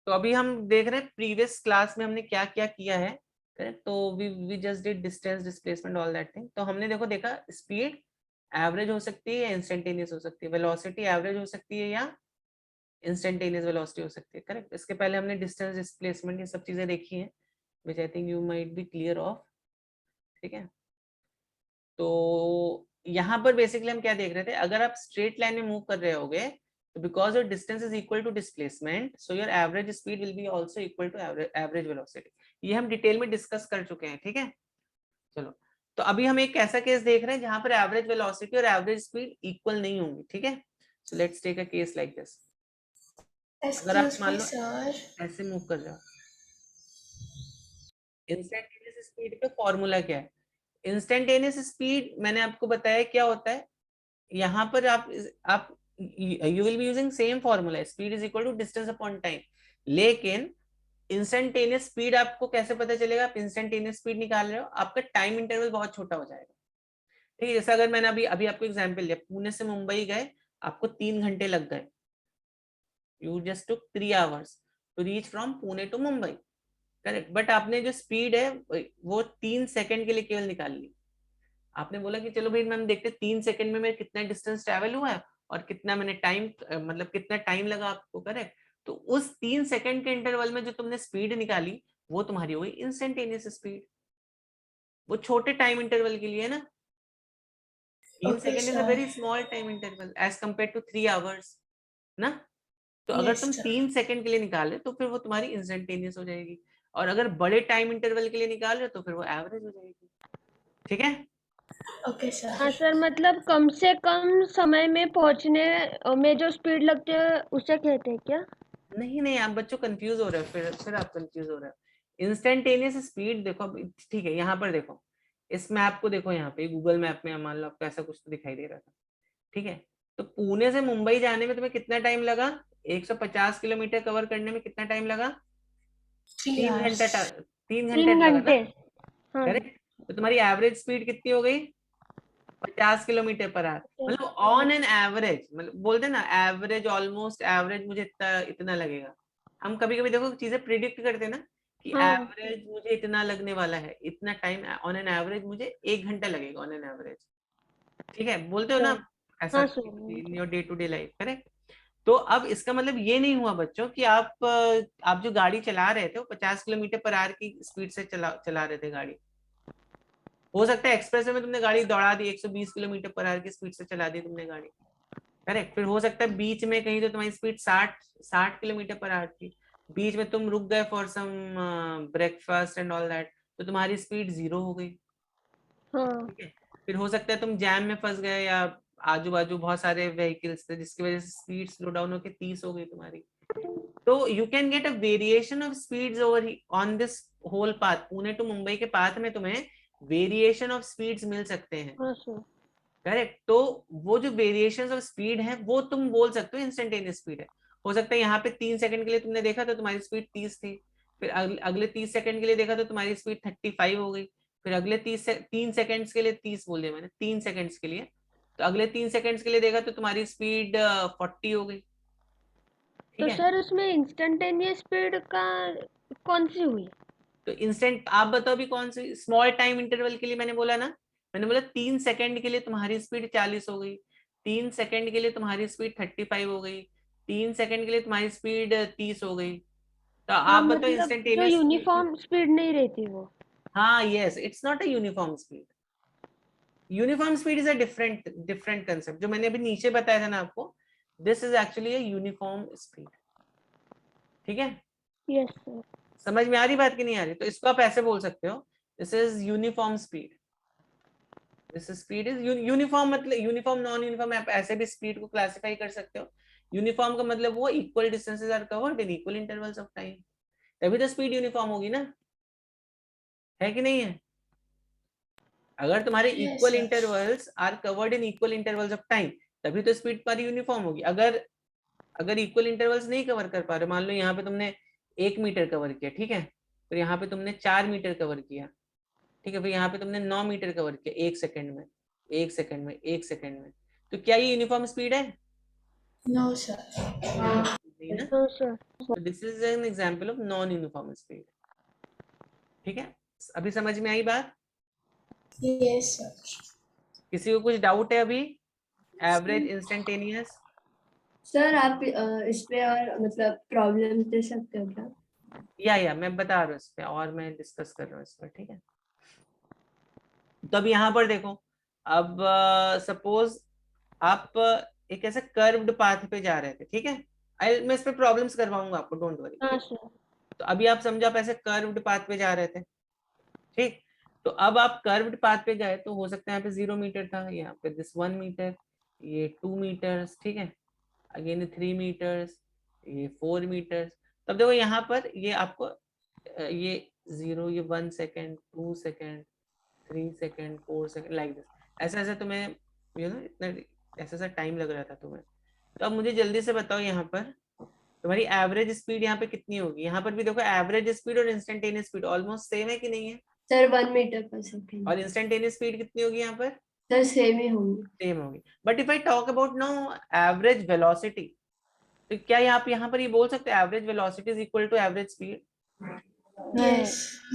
तो अभी हम देख रहे हैं प्रीवियस क्लास में हमने क्या क्या किया है, करेक्ट। तो we just did distance, displacement, all that thing. तो हमने देखा स्पीड एवरेज हो सकती है या इंस्टेंटेनियस हो सकती है, वेलोसिटी एवरेज हो सकती है या इंस्टेंटेनियस वेलोसिटी हो सकती है, करेक्ट। इसके पहले हमने डिस्टेंस, डिस्प्लेसमेंट, ये सब चीजें देखी हैं, which I think you might be clear of, ठीक है। तो यहाँ पर बेसिकली हम क्या देख रहे थे, अगर आप स्ट्रेट लाइन में मूव कर रहे होगे तो because your distance is equal to displacement, so your average speed will be also equal to average velocity. ये हम डिटेल में डिस्कस कर चुके हैं, ठीक है। चलो, तो अभी हम एक ऐसा केस देख रहे हैं जहां पर एवरेज वेलोसिटी और एवरेज स्पीड इक्वल नहीं होंगी, ठीक है। So let's take a case like this. अगर आप एक्सक्यूज मान मी लो सर। ऐसे मूव कर जाओ, इंस्टेंटेनियस स्पीड का फॉर्मूला क्या है? इंस्टेंटेनियस स्पीड मैंने आपको बताया क्या होता है। यहाँ पर आप you will be using same formula, speed is equal to distance upon time. लेकिन इंस्टेंटेनियस स्पीड आपको कैसे पता चलेगा? आप इंस्टेंटेनियस स्पीड निकाल रहे हो, आपका टाइम इंटरवल बहुत छोटा हो जाएगा, ठीक है। जैसे अगर मैंने अभी अभी आपको एग्जांपल दिया, पुणे से मुंबई गए, आपको 3 घंटे लग गए, you just took 3 hours to reach from Pune to Mumbai, correct. But आपने जो स्पीड है वो 3 सेकंड के लिए केवल निकाल ली। आपने बोला कि चलो भाई मैम देखते 3 सेकंड में मेरा कितना डिस्टेंस ट्रेवल हुआ है और कितना मैंने टाइम, मतलब कितना टाइम लगा आपको, करेक्ट। तो उस 3 सेकंड के इंटरवल में जो तुमने स्पीड निकाली वो तुम्हारी हो गई इंस्टेंटेनियस स्पीड। वो छोटे टाइम इंटरवल के लिए ना, तीन okay second is a sir. Very small time interval as compare to 3 hours ना। तो अगर यस तुम सर। 3 सेकंड के लिए निकाले तो फिर वो तुम्हारी इंस्टेंटेनियस हो जाएगी, और अगर बड़े टाइम इंटरवल के लिए निकाल रहे हो तो फिर वो एवरेज हो जाएगी, ठीक है। ओके हाँ सर। सर, मतलब कम से कम समय में पहुंचने में जो स्पीड लगती है उसे कहते हैं क्या? नहीं नहीं, आप बच्चों कंफ्यूज हो रहे हो, फिर आप कंफ्यूज हो रहे हो। इंस्टेंटेनियस स्पीड देखो, ठीक है, यहाँ पर देखो, इस मैप को देखो, यहाँ पे गूगल मैप में मान लो आपको ऐसा कुछ तो दिखाई दे रहा था, ठीक है। तो पुणे से मुंबई जाने में तुम्हें कितना टाइम लगा? 150 किलोमीटर कवर करने में कितना टाइम लगा? 3 hours। 3 घंटा 3 लगा ना, घंटे। हाँ। करेक्ट। तो तुम्हारी एवरेज स्पीड कितनी हो गई? 50 किलोमीटर पर आवर। मतलब ऑन एन एवरेज, मतलब बोलते ना एवरेज, ऑलमोस्ट एवरेज मुझे इतना इतना लगेगा। हम कभी कभी देखो चीजें प्रिडिक्ट करते ना कि हाँ। एवरेज मुझे इतना लगने वाला है, इतना टाइम ऑन एन एवरेज मुझे 1 घंटा लगेगा ऑन एन एवरेज, ठीक है, बोलते हो ना सर। आप ऐसा हाँ sir. In your day to day life, correct. तो अब इसका मतलब ये नहीं हुआ बच्चों कि आप जो गाड़ी चला रहे थे वो 50 किलोमीटर पर आवर की स्पीड से चला रहे थे गाड़ी। हो सकता है एक्सप्रेस में तुमने गाड़ी दौड़ा दी, 120 किलोमीटर पर आवर की स्पीड से चला दी तुमने गाड़ी, करेक्ट। फिर हो सकता है बीच में कहीं तो तुम्हारी स्पीड 60 60 किलोमीटर पर आवर थी, बीच में तुम रुक गए for some breakfast and all that, तो तुम्हारी स्पीड 0 हो गई, हाँ ठीक है। फिर हो सकता है तुम जैम में फंस गए या आजू बाजू बहुत सारे व्हीकल्स थे जिसकी वजह से स्पीड स्लो डाउन होकर 30 हो गई तुम्हारी। तो you can get a variation of speeds over on this whole path, Pune to Mumbai के पाथ में तुम्हें वेरिएशन ऑफ स्पीड्स मिल सकते हैं, हाँ सर। करेक्ट। तो वो जो वेरिएशंस ऑफ स्पीड है वो तुम बोल सकते हो इंस्टेंटेनियस स्पीड है। हो सकता है यहाँ पे 3 सेकंड के लिए तुमने देखा तो तुम्हारी स्पीड 30 थी, फिर अगले 30 सेकंड के लिए देखा तो तुम्हारी स्पीड 35 हो गई, फिर अगले 3 सेकंड्स के लिए, 30 बोल दिया मैंने, 3 सेकंड्स के लिए, तो अगले 3 सेकंड्स के लिए देखा तो तुम्हारी स्पीड 40 हो गई, ठीक तो है। सर उसमें इंस्टेंटेनियस स्पीड का कौन सी हुई? तो इंस्टेंट आप बताओ भी कौन सी स्मॉल टाइम इंटरवल के लिए मैंने बोला ना, मैंने बोला 3 सेकंड के लिए तुम्हारी स्पीड 40 हो गई, 3 सेकंड के लिए तुम्हारी स्पीड 35 हो गई, 3 सेकंड के लिए तुम्हारी स्पीड 30 हो गई। तो हाँ, आप बताओ मतलब जो इंस्टेंटेनियस स्पीड। यूनिफॉर्म स्पीड नहीं रहती वो। हाँ yes, it's not a uniform speed. Uniform speed is a different different concept, जो मैंने अभी नीचे बताया था ना आपको, this is actually a uniform speed, ठीक है। Yes sir. समझ में आ रही बात कि नहीं आ रही? तो इसको आप ऐसे बोल सकते हो, this is uniform speed, this speed is uniform. मतलब यूनिफॉर्म, नॉन यूनिफॉर्म, आप ऐसे भी स्पीड को क्लासिफाई कर सकते हो। यूनिफॉर्म का मतलब वो equal distances are covered in equal intervals of time, तभी तो स्पीड यूनिफॉर्म होगी ना, है कि नहीं है? अगर तुम्हारे yes equal sir. Intervals are covered in equal intervals of time, तभी तो स्पीड तुम्हारी यूनिफॉर्म होगी। अगर अगर इक्वल इंटरवल्स नहीं कवर कर पा रहे, मान लो यहाँ पे तुमने 1 मीटर कवर किया, ठीक है, फिर यहाँ पे तुमने 4 मीटर कवर किया, ठीक है, फिर यहाँ पे तुमने 9 मीटर कवर किया 1 सेकंड में, 1 सेकंड में, 1 सेकंड में, तो क्या ये यूनिफॉर्म स्पीड है? No sir. नहीं ना? हाँ सर। तो this is an example of non uniform speed. ठीक है, अभी समझ में आई बात? Yes sir. किसी को कुछ डाउट है अभी? Average, instantaneous? सर आप इस पे और मतलब प्रॉब्लम दे सकते हो क्या? या मैं बता रहा हूँ इस पे, और मैं डिस्कस कर रहा हूँ इस पर। ठीक है, तो अब यहाँ पर देखो, अब सपोज आप एक ऐसे कर्व्ड पाथ पे जा रहे थे। ठीक है, मैं इस पे प्रॉब्लम्स करवाऊंगा आपको, डोंट वरी। हाँ ठीक, सर। तो अभी आप समझो, आप ऐसे कर्व्ड पाथ पे जा रहे थे। ठीक, तो अब आप कर्व्ड पाथ पे गए तो हो सकता है यहाँ पे 0 मीटर था, यहाँ पे दिस 1 मीटर, ये 2 मीटर्स। ठीक है, अगेन 3 मीटर्स, ये 4 मीटर्स। तब देखो यहाँ पर ये आपको ये 0, ये 1 second, 2 second, 3 second, 4 second, like this. ऐसा ऐसा तुम्हें इतना ऐसा ऐसा टाइम लग रहा था तुम्हें। तो अब मुझे जल्दी से बताओ, यहाँ पर तुम्हारी एवरेज स्पीड यहाँ पे कितनी होगी? यहाँ पर भी देखो, एवरेज स्पीड और इंस्टेंटेनियस स्पीड ऑलमोस्ट सेम है कि नहीं है? Sir 1 metre per second. और इंस्टेंटेनियस स्पीड कितनी होगी यहाँ पर? सर सेम ही होंगे। सेम होगी। But if I talk about now average velocity, तो क्या आप यहाँ पर ये बोल सकते हैं average velocity is equal to average speed? Yes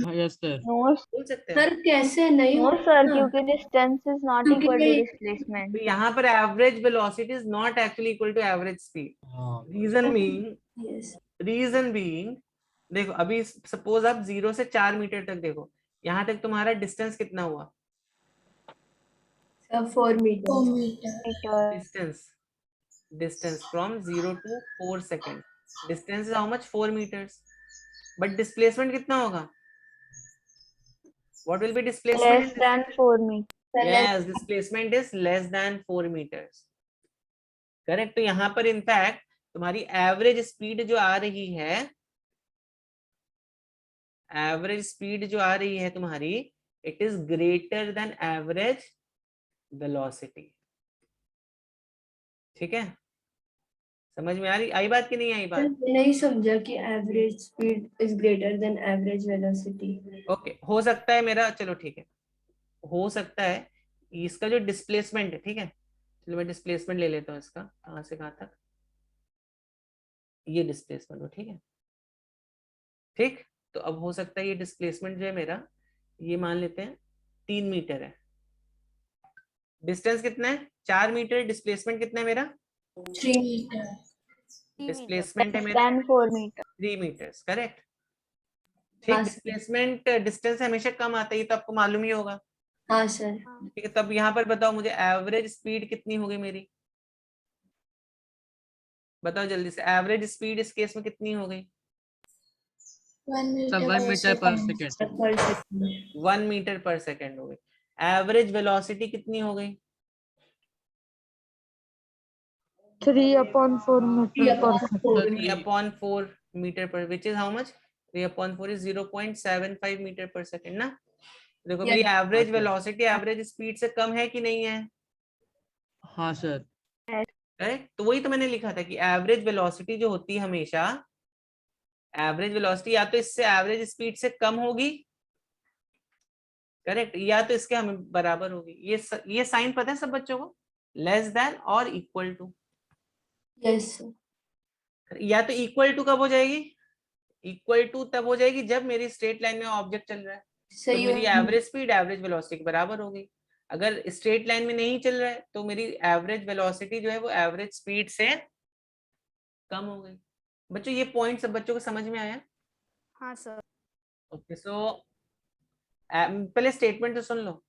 yes sir. No बोल सकते हैं? सर कैसे नहीं नो होगा सर, ना? क्योंकि डिस्टेंस इज नॉट क्योंकि इक्वल टू ये- डिस्प्लेसमेंट। तो यहाँ पर average velocity is not actually equal to average speed. हाँ reason being, yes reason being, देखो अभी सपोज आप 0 से 4 मीटर तक देखो, यहाँ तक तुम्हारा डिस्टेंस कितना हुआ? Sir 4 meter. Meter. Distance from 0 to 4 seconds. Distance is how much? 4 meters. But displacement कितना होगा? What will be displacement less in than this? 4 metre. Yes, displacement is less than 4 meters. Correct. तो यहाँ पर in fact तुम्हारी average speed जो आ रही है, average speed जो आ रही है तुम्हारी, it is greater than average velocity. ठीक है, समझ में आई बात कि नहीं आई बात? सर नहीं समझा कि average speed is greater than average velocity. Okay, हो सकता है मेरा, चलो ठीक है, हो सकता है इसका जो डिस्प्लेसमेंट है। ठीक है, चलो मैं डिस्प्लेसमेंट ले लेता हूँ इसका, कहाँ से कहाँ तक, ये डिस्प्लेसमेंट हो। ठीक है, ठीक, तो अब हो सकता है ये डिस्प्लेसमेंट जो है मेरा, ये मान लेते हैं 3 मीटर है। डिस्टेंस कितना है? 4 मीटर। डिस्प्लेसमेंट कितना है मेरा? 3 मीटर। डिस्प्लेसमेंट है लेस मेरा देन 4 मीटर। 3 मीटर्स। करेक्ट। ठीक, हाँ सर। डिस्प्लेसमेंट डिस्टेंस हमेशा कम आता है, ये तो आपको मालूम ही होगा। हाँ सर। ठीक है, तब यहाँ पर बताओ मुझे एवरेज स्पीड कितनी होगी मेरी? बताओ जल्दी से, एवरेज स्पीड इस केस में कितनी हो गई? 1 sir 1 metre per second. 1 metre per second हो गई। एवरेज वेलोसिटी कितनी हो गई? 3/4 metre per second. 3/4 metre per, which is how much? 3/4 is 0.75 metre per second ना। देखो मेरी एवरेज वेलोसिटी एवरेज स्पीड से कम है कि नहीं है? हाँ सर। करेक्ट, तो वही तो मैंने लिखा था कि एवरेज वेलोसिटी जो होती है हमेशा, एवरेज वेलोसिटी या तो इससे एवरेज स्पीड से कम होगी, करेक्ट, या तो इसके हमें बराबर होगी। ये साइन पता है सब बच्चों को? लेस देन और इक्वल टू। Yes sir. या तो इक्वल टू कब हो जाएगी? इक्वल टू तब हो जाएगी जब मेरी स्ट्रेट लाइन में ऑब्जेक्ट चल रहा है, तो सही मेरी है। एवरेज स्पीड एवरेज वेलोसिटी के बराबर होगी। अगर स्ट्रेट लाइन में नहीं चल रहा है तो मेरी एवरेज वेलोसिटी जो है वो एवरेज स्पीड से कम हो गई। बच्चों ये पॉइंट सब बच्चों को समझ में आया? हाँ सर। ओके, सो पहले स्टेटमेंट तो सुन लो।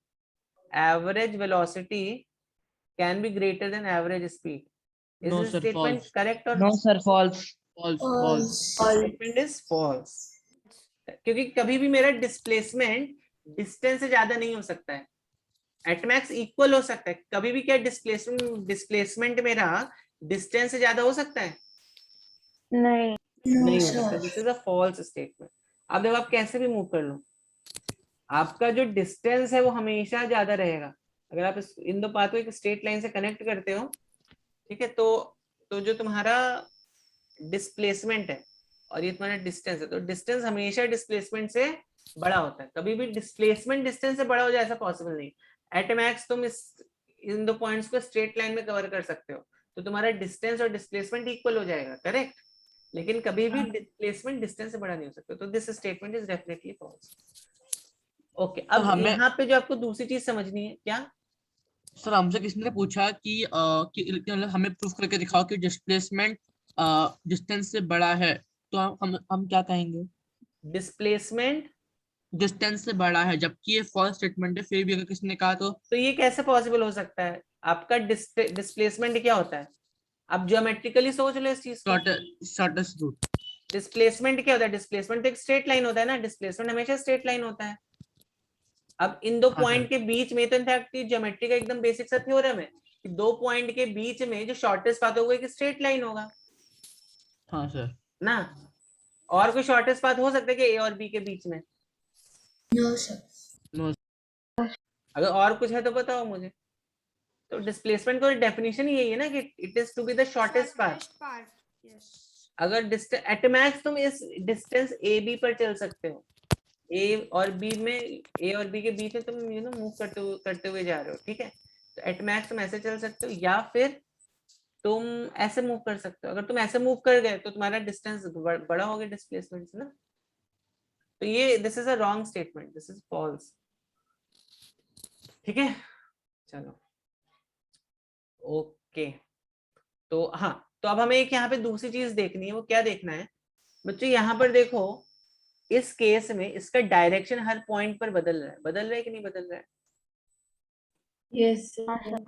Average velocity can be greater than average speed. Is No this sir, statement false. Correct और No, sir, false. False. False. Statement is false? क्योंकि कभी भी मेरा डिस्प्लेसमेंट डिस्टेंस से ज्यादा नहीं हो सकता है, एट मैक्स इक्वल हो सकता है। कभी भी क्या डिस्प्लेसमेंट मेरा डिस्टेंस से ज्यादा हो सकता है? नहीं। नहीं हो सकता। This is a false statement. अब देखो आप कैसे भी मूव कर लो, आपका जो डिस्टेंस है वो हमेशा ज्यादा रहेगा। अगर आप इन दो पाथ को एक स्ट्रेट लाइन से कनेक्ट करते हो, ठीक है, तो जो तुम्हारा डिस्प्लेसमेंट है और ये तुम्हारा डिस्टेंस है, तो डिस्टेंस हमेशा डिस्प्लेसमेंट से बड़ा होता है। कभी भी डिस्प्लेसमेंट डिस्टेंस से बड़ा हो जाए ऐसा पॉसिबल नहीं। एट मैक्स तुम इन दो पॉइंट्स को स्ट्रेट लाइन में कवर कर सकते हो, तो तुम्हारा डिस्टेंस और डिस्प्लेसमेंट इक्वल हो जाएगा। करेक्ट। लेकिन कभी भी डिस्प्लेसमेंट डिस्टेंस से बड़ा नहीं हो सकता, तो this statement is definitely false. Okay, अब हमें यहाँ पे जो आपको दूसरी चीज समझनी है क्या, सर हमसे किसी ने पूछा कि मतलब हमें प्रूफ करके दिखाओ कि डिस्प्लेसमेंट डिस्टेंस से बड़ा है, तो हम क्या कहेंगे? डिस्प्लेसमेंट, डिस्टेंस से बड़ा है, जबकि ये फॉल्स स्टेटमेंट है, फिर भी अगर किसी ने कहा तो ये कैसे पॉसिबल हो सकता है? आपका डिस्प्लेसमेंट क्या होता है? आप ज्योमेट्रिकली सोच लो इस चीज को। Shortest route. डिस्प्लेसमेंट क्या होता है? डिस्प्लेसमेंट तो एक स्ट्रेट लाइन होता है ना, डिस्प्लेसमेंट हमेशा स्ट्रेट लाइन होता है। अब इन दो हाँ पॉइंट सर। के बीच में, तो इनफैक्ट ज्योमेट्री का एकदम बेसिक सा थ्योरम है कि दो पॉइंट के बीच में जो शॉर्टेस्ट पाथ होगा एक स्ट्रेट लाइन होगा हाँ सर। ना। और कोई शॉर्टेस्ट पाथ हो सकता है कि ए और बी के बीच में? No sir. नो। अगर और कुछ है तो बताओ मुझे। तो डिस्प्लेसमेंट का डेफिनेशन ही यही है ना कि it is to be the shortest path. अगर एट मैक्स तुम इस डिस्टेंस ए बी पर चल सकते हो, ए और बी में, ए और बी के बीच में तुम मूव करते हुए जा रहे हो, ठीक है, तो एट मैक्स तुम ऐसे चल सकते हो या फिर तुम ऐसे मूव कर सकते हो। अगर तुम ऐसे मूव कर गए तो तुम्हारा डिस्टेंस बड़ा हो गया डिस्प्लेसमेंट से ना। तो ये this is a wrong statement, this is false. ठीक है, चलो ओके। तो हाँ, तो अब हमें एक यहाँ पे दूसरी चीज देखनी है। वो क्या देखना है बच्चों? यहाँ पर देखो, इस केस में इसका डायरेक्शन हर पॉइंट पर बदल रहा है कि नहीं बदल रहा है? यस हाँ सर। सर।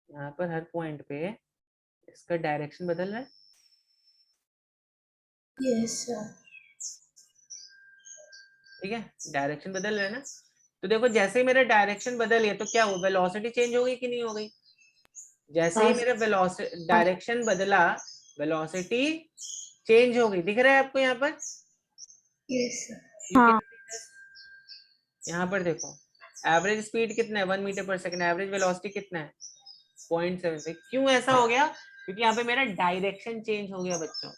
यहाँ पर हर पॉइंट पे इसका डायरेक्शन बदल रहा है। Yes sir. ठीक है, डायरेक्शन बदल रहा है ना। तो देखो, जैसे ही मेरा डायरेक्शन बदल गया तो क्या हुआ? वेलोसिटी चेंज हो गई कि नहीं हो गई? जैसे ही हाँ मेरा वेलोसिटी डायरेक्शन बदला, वेलोसिटी चेंज हो गई। दिख रहा है आपको यहाँ पर? Yes sir. You can हाँ। see this. यहाँ पर देखो, एवरेज स्पीड कितना है? 1 metre per second. Average velocity कितना है? 0.7। क्यों ऐसा हो गया? क्योंकि यहाँ पे मेरा डायरेक्शन चेंज हो गया बच्चों।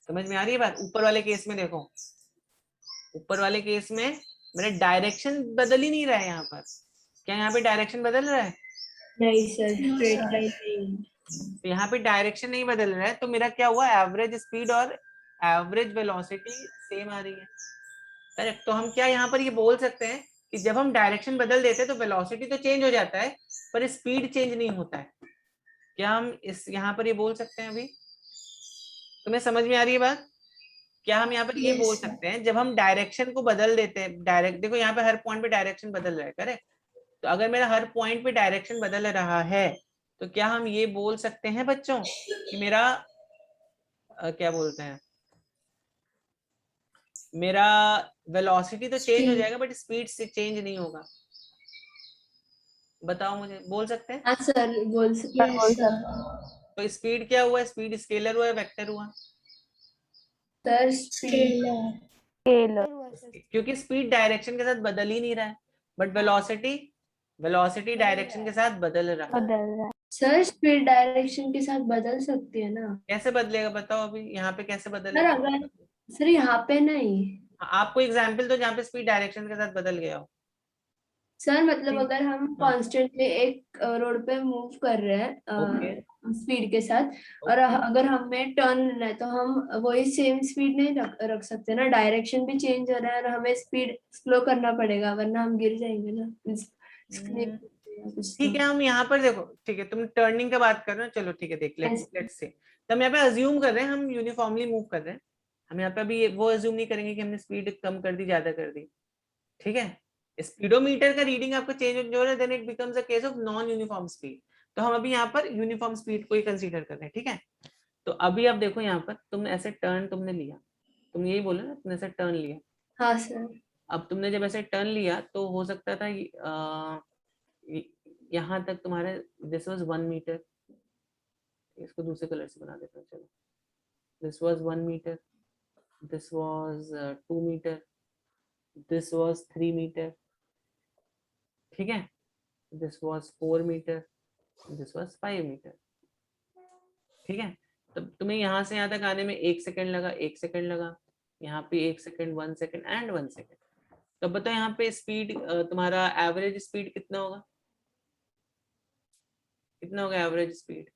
समझ में आ रही है बात? ऊपर वाले केस में देखो, ऊपर वाले केस में मेरा डायरेक्शन बदल ही नहीं रहा है यहाँ पर। क्या यहाँ पे डायरेक्शन बदल रहा है? नहीं सर, स्ट्रेट लाइन नहीं। तो यहाँ पे डायरेक्शन नहीं बदल रहा है, तो मेरा क्या हुआ? एवरेज स्पीड और एवरेज वेलोसिटी सेम आ रही है। करेक्ट। तो हम क्या यहाँ पर ये बोल सकते हैं कि जब हम डायरेक्शन बदल देते हैं तो वेलोसिटी तो चेंज हो जाता है पर स्पीड चेंज नहीं होता है। क्या हम इस यहाँ पर ये बोल सकते हैं? अभी तुम्हें समझ में आ रही है बात? क्या हम यहाँ पर ये बोल सकते हैं जब हम डायरेक्शन को बदल देते हैं, डायरेक्ट देखो यहाँ पे हर पॉइंट पे डायरेक्शन बदल रहा है, करेक्ट। तो अगर मेरा हर पॉइंट पे डायरेक्शन बदल रहा है तो क्या हम ये बोल सकते हैं बच्चों कि मेरा क्या बोलते हैं, मेरा वेलोसिटी तो चेंज हो जाएगा बट स्पीड से चेंज नहीं होगा? बताओ मुझे, बोल सकते हैं? हाँ सर, बोल सकते हैं। तो स्पीड क्या हुआ? स्पीड स्केलर हुआ या वेक्टर हुआ? Sir scalar. क्योंकि स्पीड डायरेक्शन के साथ बदल ही नहीं रहा है, बट वेलोसिटी, वेलोसिटी डायरेक्शन के साथ बदल रहा है। बदल रहा है। सर स्पीड डायरेक्शन के साथ बदल सकती है ना। कैसे बदलेगा बताओ? अभी यहाँ पे कैसे सर बदलेगा? अगर, सर यहाँ पे नहीं। आपको एग्जाम्पल तो जहाँ पे स्पीड डायरेक्शन के साथ बदल गया हो। सर मतलब अगर हम हाँ, कॉन्स्टेंटली एक रोड पे मूव कर रहे ओके हैं स्पीड के साथ, और ओके। अगर हमें टर्न लेना है तो हम वही सेम स्पीड नहीं रख सकते ना। डायरेक्शन भी चेंज हो रहा है और हमें स्पीड स्लो करना पड़ेगा वरना हम गिर जाएंगे ना। कुछ ठीक तो। है, हम यहाँ पर देखो, ठीक है, तुम टर्निंग का बात कर रहे हो, चलो ठीक है, देख लेट्स से। तो हम यहाँ पे अज्यूम कर रहे हैं, हम यूनिफॉर्मली मूव कर रहे हैं। हम यहाँ पे अभी वो अज्यूम नहीं करेंगे कि हमने स्पीड कम कर दी, ज्यादा कर दी। ठीक है, स्पीडोमीटर का रीडिंग आपको चेंज हो रहा है, then it becomes a case of non uniform speed. तो हम अभी यहाँ पर यूनिफॉर्म स्पीड को ही कंसीडर कर रहे हैं, ठीक है। तो अभी आप देखो यहाँ पर, तुमने ऐसे टर्न तुमने लिया, तुम यही बोलो ना, तुमने ऐसे टर्न लिया। हाँ सर। अब तुमने जब ऐसे टर्न लिया तो हो सकता था यहाँ तक तुम्हारे, दिस वाज 1 मीटर। इसको दूसरे कलर से बना देता हूँ, चलो। This was 1 metre, this was 2 metre, this was 3 metre, ठीक है, this was 4 metre, this was 5 metre, ठीक है। तब तुम्हें यहाँ से यहाँ तक आने में 1 सेकंड लगा, 1 सेकंड लगा, यहाँ पे 1 सेकंड, 1 सेकंड एंड 1 सेकंड। तो बताओ यहाँ पे स्पीड, तुम्हारा एवरेज स्पीड कितना होगा? कितना होगा average speed?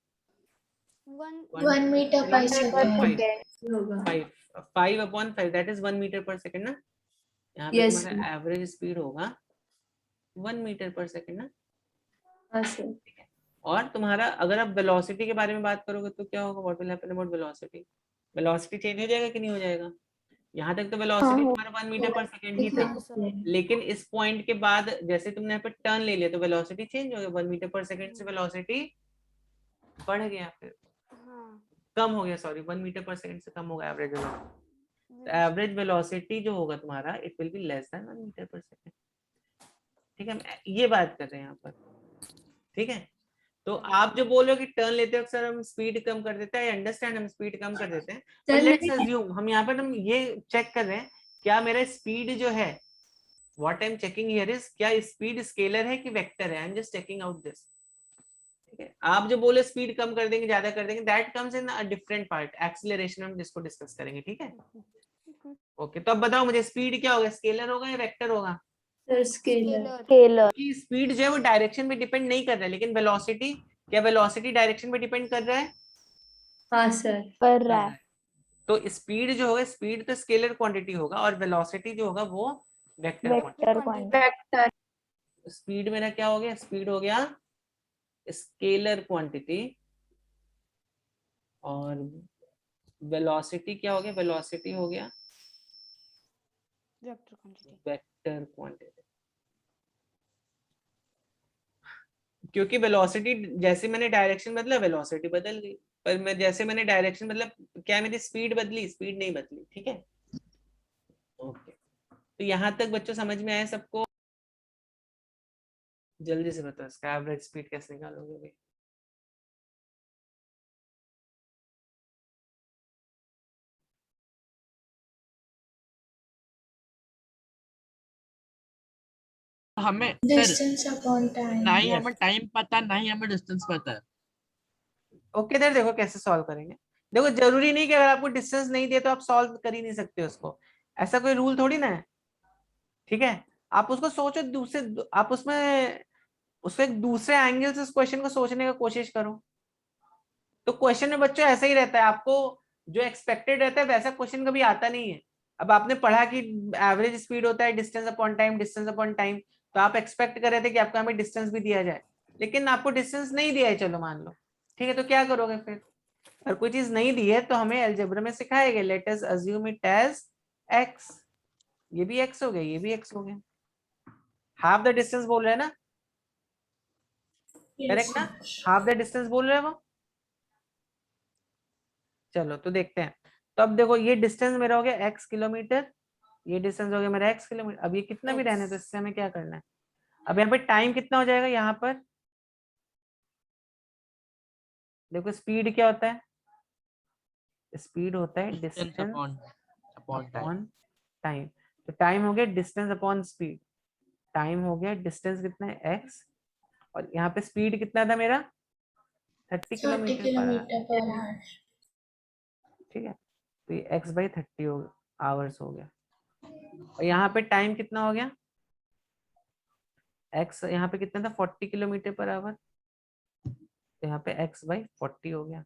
1 meter per second. होगा 5/5 that is 1 meter per second ना, यहाँ पे Yes, तुम्हारा एवरेज स्पीड होगा 1 मीटर पर सेकंड ना। हाँ सर। और तुम्हारा अगर आप वेलोसिटी के बारे में बात करोगे तो क्या होगा, what will happen about velocity, velocity change हो जाएगा कि नहीं हो जाएगा। यहाँ तक तो वेलोसिटी तुम्हारा 1 मीटर पर सेकंड ही था, लेकिन इस पॉइंट के बाद जैसे तुमने यहाँ पे टर्न ले लिया तो वेलोसिटी चेंज हो गया, 1 मीटर पर सेकंड से वेलोसिटी बढ़ गया, फिर कम हो गया, सॉरी 1 मीटर पर सेकंड से कम होगा एवरेज वेलोसिटी। एवरेज वेलोसिटी जो होगा तुम्हारा it will be less than 1 metre per second. ठीक है, ये बात कर रहे हैं यहाँ पर। ठीक है, तो आप जो बोल रहे हो कि टर्न लेते वक्त सर हम स्पीड कम कर देते हैं, आई अंडरस्टैंड हम स्पीड कम कर देते हैं, बट लेट्स अज्यूम हम यहाँ पर हम ये चेक कर रहे हैं क्या मेरा स्पीड जो है, what I am checking here is क्या स्पीड स्केलर है कि वेक्टर है, आई am just checking out this. ठीक है, आप जो बोले स्पीड कम कर देंगे ज्यादा कर देंगे, that comes in a different part, acceleration हम जिसको डिस्कस करेंगे। ठीक है, ओके, तो अब बताओ मुझे स्पीड क्या होगा, स्केलर होगा या वेक्टर होगा। Sir scalar. स्केलर। कि स्पीड जो है वो डायरेक्शन पे डिपेंड नहीं कर रहा है, लेकिन वेलोसिटी, क्या वेलोसिटी डायरेक्शन पे डिपेंड कर रहा है। हाँ सर। कर रहा है। तो स्पीड जो होगा, स्पीड तो स्केलर क्वांटिटी होगा और वेलोसिटी जो होगा वो vector quantity. Vector quantity. Vector. Speed मेरा क्या हो गया, स्पीड हो गया स्केलर क्वांटिटी और वेलोसिटी क्या हो गया, वेलोसिटी हो गया वेक्टर क्वांटिटी। क्योंकि वेलोसिटी जैसे मैंने डायरेक्शन बदला वेलोसिटी बदल गई, पर मैं जैसे मैंने डायरेक्शन मतलब क्या मेरी स्पीड बदली, स्पीड नहीं बदली। ठीक है, ओके, तो यहाँ तक बच्चों समझ में आया सबको। जल्दी से बताओ इसका एवरेज स्पीड कैसे निकालोगे भाई। हमें सर Distance upon time. ना ही Yes. हमें टाइम पता ना ही हमें डिस्टेंस पता है। ओके देर देखो कैसे सॉल्व करेंगे। देखो जरूरी नहीं कि अगर आपको डिस्टेंस नहीं दिया तो आप सॉल्व कर ही नहीं सकते उसको, ऐसा कोई रूल थोड़ी ना है। ठीक है, आप उसको सोचो दूसरे, आप उसको एक दूसरे एंगल से उस क्वेश्चन को सोचने का कोशिश करो। तो क्वेश्चन में बच्चों ऐसा ही रहता है, आपको जो एक्सपेक्टेड रहता है वैसा क्वेश्चन कभी आता नहीं है। अब आपने पढ़ा कि एवरेज स्पीड होता है distance upon time, distance upon time, तो आप एक्सपेक्ट कर रहे थे कि आपको हमें डिस्टेंस भी दिया जाए, लेकिन आपको डिस्टेंस नहीं दिया है, चलो मान लो। ठीक है, तो क्या करोगे फिर, अगर कोई चीज नहीं दी है तो हमें अलजेब्रा में सिखाया गया, let us assume it as x, ये भी x हो गया, ये भी x हो गया, हाफ द डिस्टेंस बोल रहे हैं ना, करेक्ट ना, हाफ द डिस्टेंस बोल रहे हैं वो। चलो तो देखते हैं, तो अब देखो ये डिस्टेंस मेरा हो गया x किलोमीटर, ये डिस्टेंस हो गया मेरा x किलोमीटर। अब ये कितना भी रहने तो इससे हमें क्या करना है, अब यहाँ पे टाइम कितना हो जाएगा, यहाँ पर देखो स्पीड क्या होता है, स्पीड होता है डिस्टेंस अपॉन टाइम, तो टाइम हो गया डिस्टेंस अपॉन स्पीड, टाइम हो गया डिस्टेंस कितना है x, और यहाँ पे स्पीड कितना था मेरा 30 30 kilometre per our. kilometer per hour. ठीक है, तो ये x/30 आवर्स हो गया, और यहाँ पे टाइम कितना हो गया, x यहाँ पे कितना था 40 किलोमीटर पर आवर, तो यहाँ पे x/40 हो गया।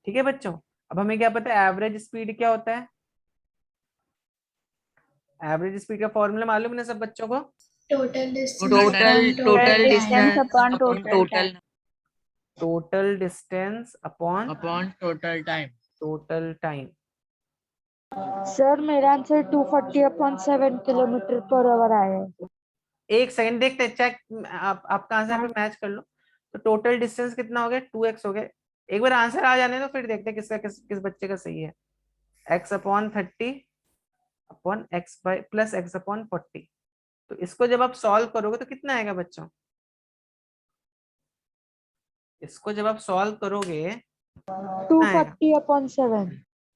ठीक है बच्चों, अब हमें क्या पता है एवरेज स्पीड क्या होता है, एवरेज स्पीड का फॉर्मूला मालूम है ना सब बच्चों को, Total distance total upon distance time. Upon total time. Total distance upon total time. Total time. Sir मेरा आंसर 240/7 किलोमीटर पर आवर आया है। एक सेकंड देखते हैं, चेक आपका आंसर पे मैच कर लो। तो टोटल डिस्टेंस कितना हो गया 2x हो गया, एक बार आंसर आ जाने दो फिर देखते हैं किसका किस बच्चे का सही है। x/30 upon x by plus x/40, तो इसको जब आप सॉल्व करोगे तो कितना आएगा बच्चों, इसको जब आप सॉल्व करोगे कितना आएगा, 240/7।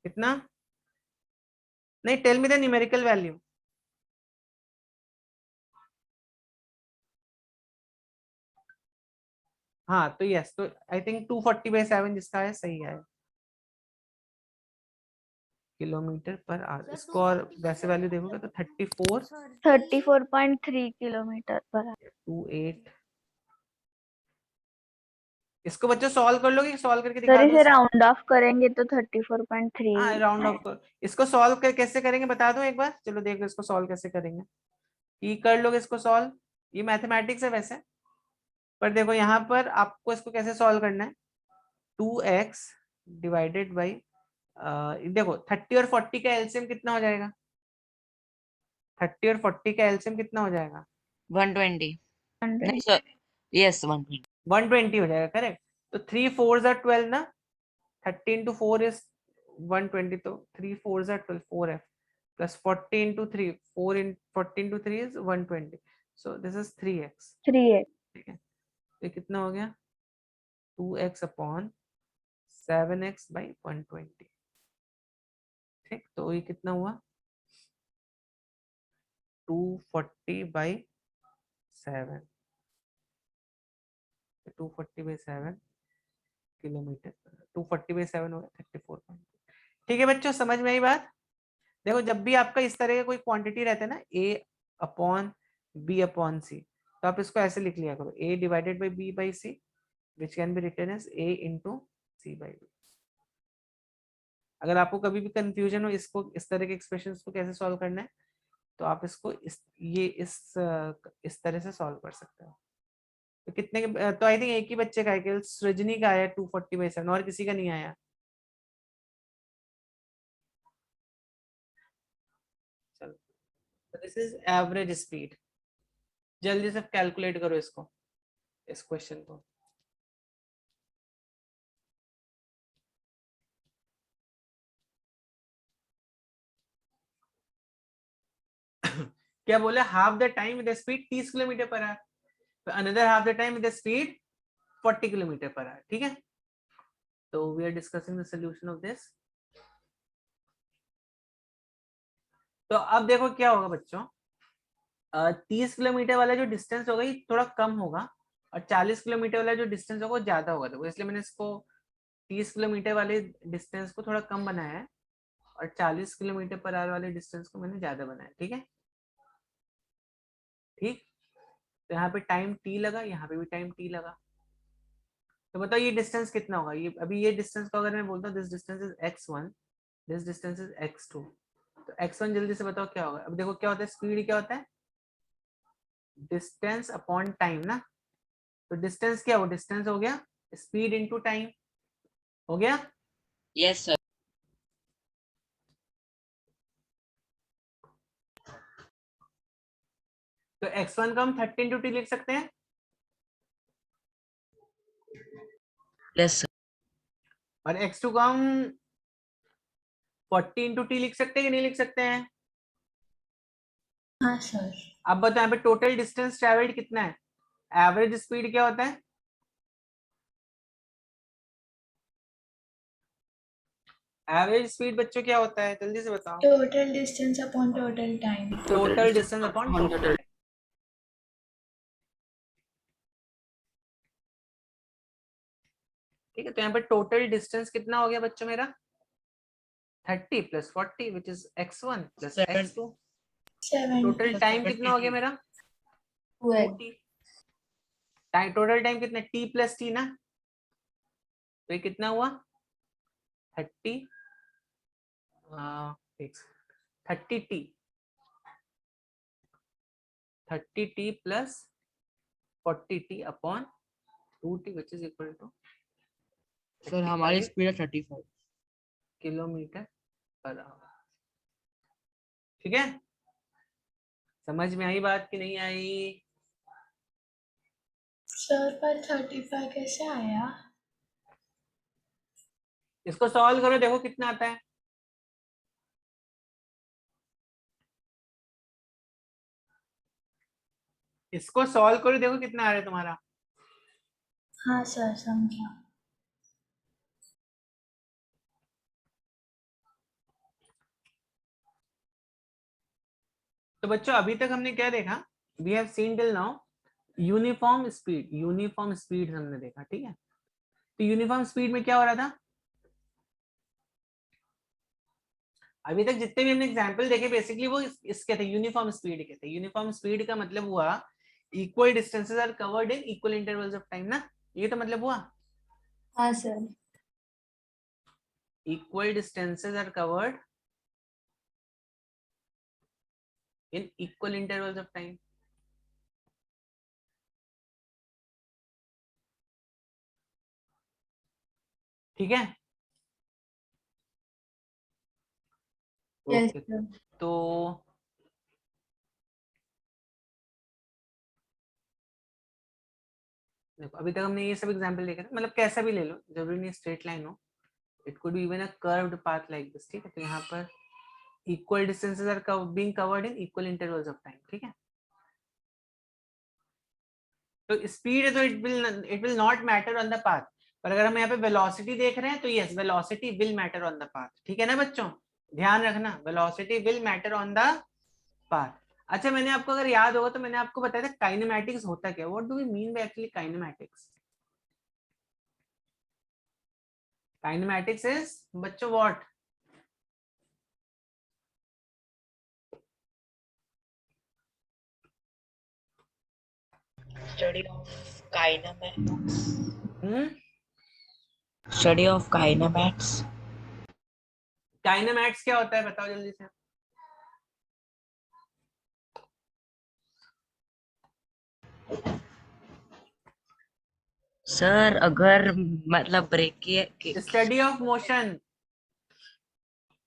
कितना, नहीं tell me the numerical value. हाँ तो यस, तो आई थिंक 240/7 जिसका है सही है, किलोमीटर पर आवर। इसको और वैसे वैल्यू देखोगे तो 34.3 किलोमीटर पर आवर। 28 इसको बच्चों सॉल्व कर लोगे, सॉल्व करके सर दिखा दो। इसे राउंड ऑफ करेंगे तो 34.3 हाँ राउंड ऑफ कर, इसको सॉल्व कर कैसे करेंगे बता दो एक बार, चलो देख लो इसको सॉल्व कैसे करेंगे। ये कर लोगे इसको सॉल्व, ये मैथमेटिक्स है वैसे, पर देखो यहाँ पर आपको इसको कैसे सॉल्व करना है। 2x डिवाइडेड बाई, देखो 30 और 40 का एलसीएम कितना हो जाएगा, 30 और 40 का एलसीएम कितना हो जाएगा, 120 नहीं सर, यस 120 120 हो जाएगा, करेक्ट। तो 3 4s are 12 ना, 30 into 4 is 120, तो 3 4s are 12, 4f plus 40 into 3, 4 in 40 into 3 is 120, so this is 3x, 3x। ठीक है। तो कितना हो गया 2x upon 7x by 120, ठीक। तो ये कितना हुआ 240 by 7, 240 by 7 किलोमीटर, 240 by 7 हो गया 34. ठीक है बच्चों, समझ में आई बात। देखो जब भी आपका इस तरह का कोई क्वांटिटी रहता है ना, a upon b upon c, तो आप इसको ऐसे लिख लिया करो, a divided by b by c, which can be written as a into c by b। अगर आपको कभी भी कंफ्यूजन हो इसको, इस तरह के एक्सप्रेशन को कैसे सॉल्व करना है, तो आप इसको इस तरह से सॉल्व कर सकते हो। तो कितने के, तो आई थिंक एक ही बच्चे का है केवल, सृजनी का आया 240/7, और किसी का नहीं आया। चलो, दिस इज एवरेज स्पीड। जल्दी से कैलकुलेट करो इसको, इस क्वेश्चन को। क्या बोले, half the time with speed 30 kilometre per hour, another half the time with speed 40 kilometre per hour, ठीक है। तो we are discussing the solution of this. तो अब देखो क्या होगा बच्चों, 30 किलोमीटर वाला जो डिस्टेंस होगा ये थोड़ा कम होगा, और 40 किलोमीटर वाला जो डिस्टेंस होगा वो ज्यादा होगा, तो इसलिए मैंने इसको 30 किलोमीटर वाले डिस्टेंस को थोड़ा कम बनाया है, और 40 किलोमीटर पर आवर वाले डिस्टेंस को मैंने ज्यादा बनाया, ठीक है। ठीक, तो यहाँ पे टाइम t लगा, यहाँ पे भी टाइम t लगा। तो बताओ ये डिस्टेंस कितना होगा, ये अभी ये डिस्टेंस को अगर मैं बोलता हूँ this distance is x1, this distance is x2, तो x1 जल्दी से बताओ क्या होगा। अब देखो क्या होता है, स्पीड क्या होता है, डिस्टेंस अपॉन टाइम ना। तो डिस्टेंस क्या हो, डिस्टेंस हो गया स्पीड इनटू टाइम, हो गया। Yes sir. तो x1 को हम 30 इंटू टी लिख सकते हैं, यस सर। और x2 को हम 40 इंटू टी लिख सकते हैं कि नहीं लिख सकते हैं। हाँ सर। अब बताओ यहाँ पे टोटल डिस्टेंस ट्रेवल्ड कितना है, एवरेज स्पीड क्या होता है, एवरेज स्पीड बच्चों क्या होता है, जल्दी से बताओ। Total distance upon total time. Total distance upon total, ठीक है। तो यहाँ पे टोटल डिस्टेंस कितना हो गया बच्चों मेरा, 30 + 40 which is x1 + x2। Total time कितना हो गया मेरा, 40। टोटल टाइम कितना, t + t ना, तो ये कितना हुआ 30, 30t, 30t + 40t upon 2t which is equal to sir हमारी स्पीड है 35 किलोमीटर पर आवर, ठीक है। समझ में आई बात कि नहीं आई। सर पर 35 कैसे आया? इसको सॉल्व करो, देखो कितना आता है। इसको सॉल्व करो, देखो कितना आ रहा है तुम्हारा। हाँ सर समझा। तो बच्चों अभी तक हमने क्या देखा, we have seen till now uniform speed, uniform speed हमने देखा, ठीक है। तो यूनिफॉर्म स्पीड में क्या हो रहा था, अभी तक जितने भी हमने एग्जांपल देखे बेसिकली वो इसके थे, यूनिफॉर्म स्पीड के थे। यूनिफॉर्म स्पीड का मतलब हुआ equal distances are covered in equal intervals of time ना, ये तो मतलब हुआ। हाँ sir. Equal distances are covered in equal intervals of time. ठीक है? Yes okay, sir. तो देखो अभी तक हमने ये सब एग्जांपल देखे थे, मतलब कैसा भी ले लो, जरूरी नहीं स्ट्रेट लाइन हो, it could be even a curved path like this. ठीक है, तो यहाँ पर equal distances are being covered in equal intervals of time. ठीक है, तो स्पीड है तो it will not matter on the path, पर अगर हम यहाँ पे वेलोसिटी देख रहे हैं तो yes velocity will matter on the path. ठीक है ना बच्चों, ध्यान रखना, velocity will matter on the path. अच्छा, मैंने आपको अगर याद होगा तो मैंने आपको बताया था काइनेमैटिक्स होता क्या, what do we mean by actually kinematics? Kinematics is बच्चों what? Study of kinematics. Hmm, Study of kinematics. Kinematics क्या होता है बताओ जल्दी से। सर अगर मतलब ब्रेक किए स्टडी ऑफ मोशन।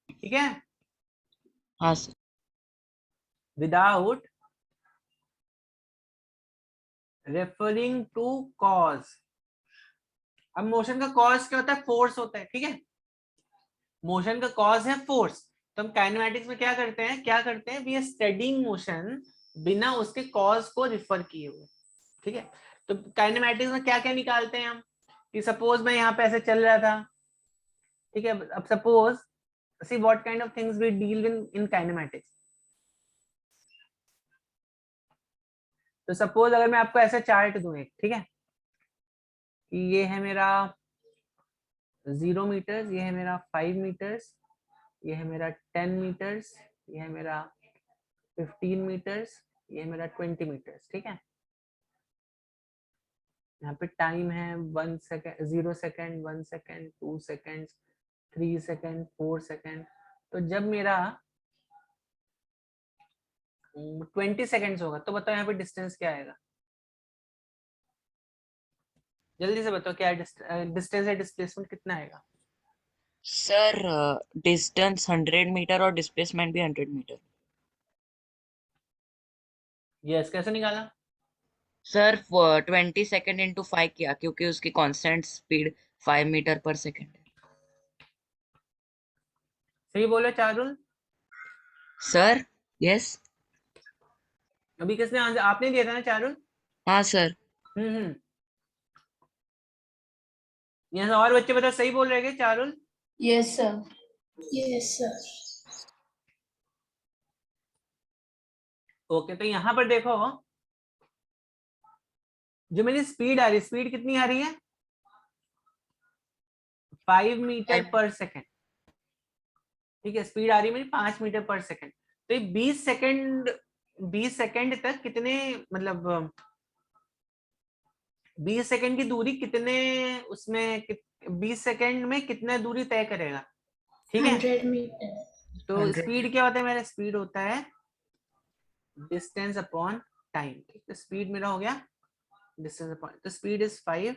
ठीक है, हाँ sir. Without referring to cause. अब मोशन का कॉज क्या होता है? फोर्स होता है। ठीक है, मोशन का कॉज है फोर्स, तो हम काइनेमैटिक्स में क्या करते हैं, वी आर स्टडीइंग मोशन बिना उसके कॉज को रिफर किए हुए। ठीक है, तो काइनेमैटिक्स में क्या क्या निकालते हैं हम, कि सपोज मैं यहाँ पे ऐसे चल रहा था। ठीक है, अब suppose see what kind of things we deal in kinematics. तो सपोज अगर मैं आपको ऐसा चार्ट दूं एक, ठीक है, कि ये है मेरा 0 मीटर्स, ये है मेरा 5 मीटर्स, ये है मेरा 10 मीटर्स, ये है मेरा 15 मीटर्स, ये है मेरा 20 मीटर्स। ठीक है, यहाँ पे टाइम है 1 second, 0 second, 1 second, 2 second, 3 second, 4 second. तो जब मेरा 20 सेकेंड्स होगा तो बताओ यहाँ पे डिस्टेंस क्या आएगा? जल्दी से बताओ क्या डिस्टेंस या डिस्प्लेसमेंट कितना आएगा? सर डिस्टेंस 100 मीटर और डिस्प्लेसमेंट भी 100 मीटर। यस, कैसे निकाला? सर 20 सेकेंड इंटू 5 किया क्योंकि उसकी constant speed 5 metre per second है। सही बोले चारुल? Sir yes. अभी किसने आंसर, आपने दिया था ना चारुल? हाँ सर। हम्म, यहाँ और बच्चे बताओ सही बोल रहे हैं क्या Charul? Yes sir. Yes sir. Okay, तो यहाँ पर देखो जो मेरी स्पीड आ रही है, स्पीड कितनी आ रही है? 5 मीटर पर सेकेंड। ठीक है, स्पीड आ रही है मेरी 5 मीटर पर सेकेंड। तो ये 20 सेकेंड तक कितने, मतलब 20 सेकेंड की दूरी कितने, उसमें 20 सेकेंड में कितना दूरी तय करेगा? ठीक है, 100 मीटर। तो 100 स्पीड क्या होता है मेरा? स्पीड होता है डिस्टेंस अपॉन टाइम। ठीक, तो स्पीड मेरा हो गया डिस्टेंस अपॉन, तो speed is 5,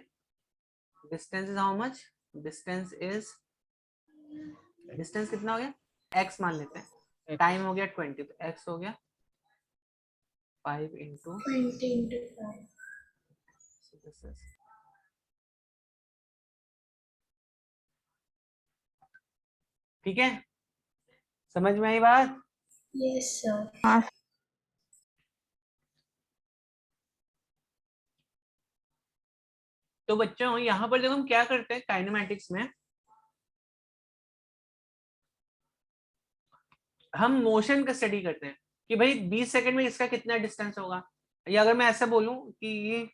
distance is how much? Distance कितना हो गया? x मान लेते हैं, टाइम हो गया 20, तो x हो गया 5 इंटू 20 into 5। ठीक है, समझ में आई बात? Yes sir. तो बच्चों यहाँ पर जब हम क्या करते हैं काइनेमैटिक्स में, हम मोशन का स्टडी करते हैं कि भाई 20 सेकंड में इसका कितना डिस्टेंस होगा। या अगर मैं ऐसा बोलूं कि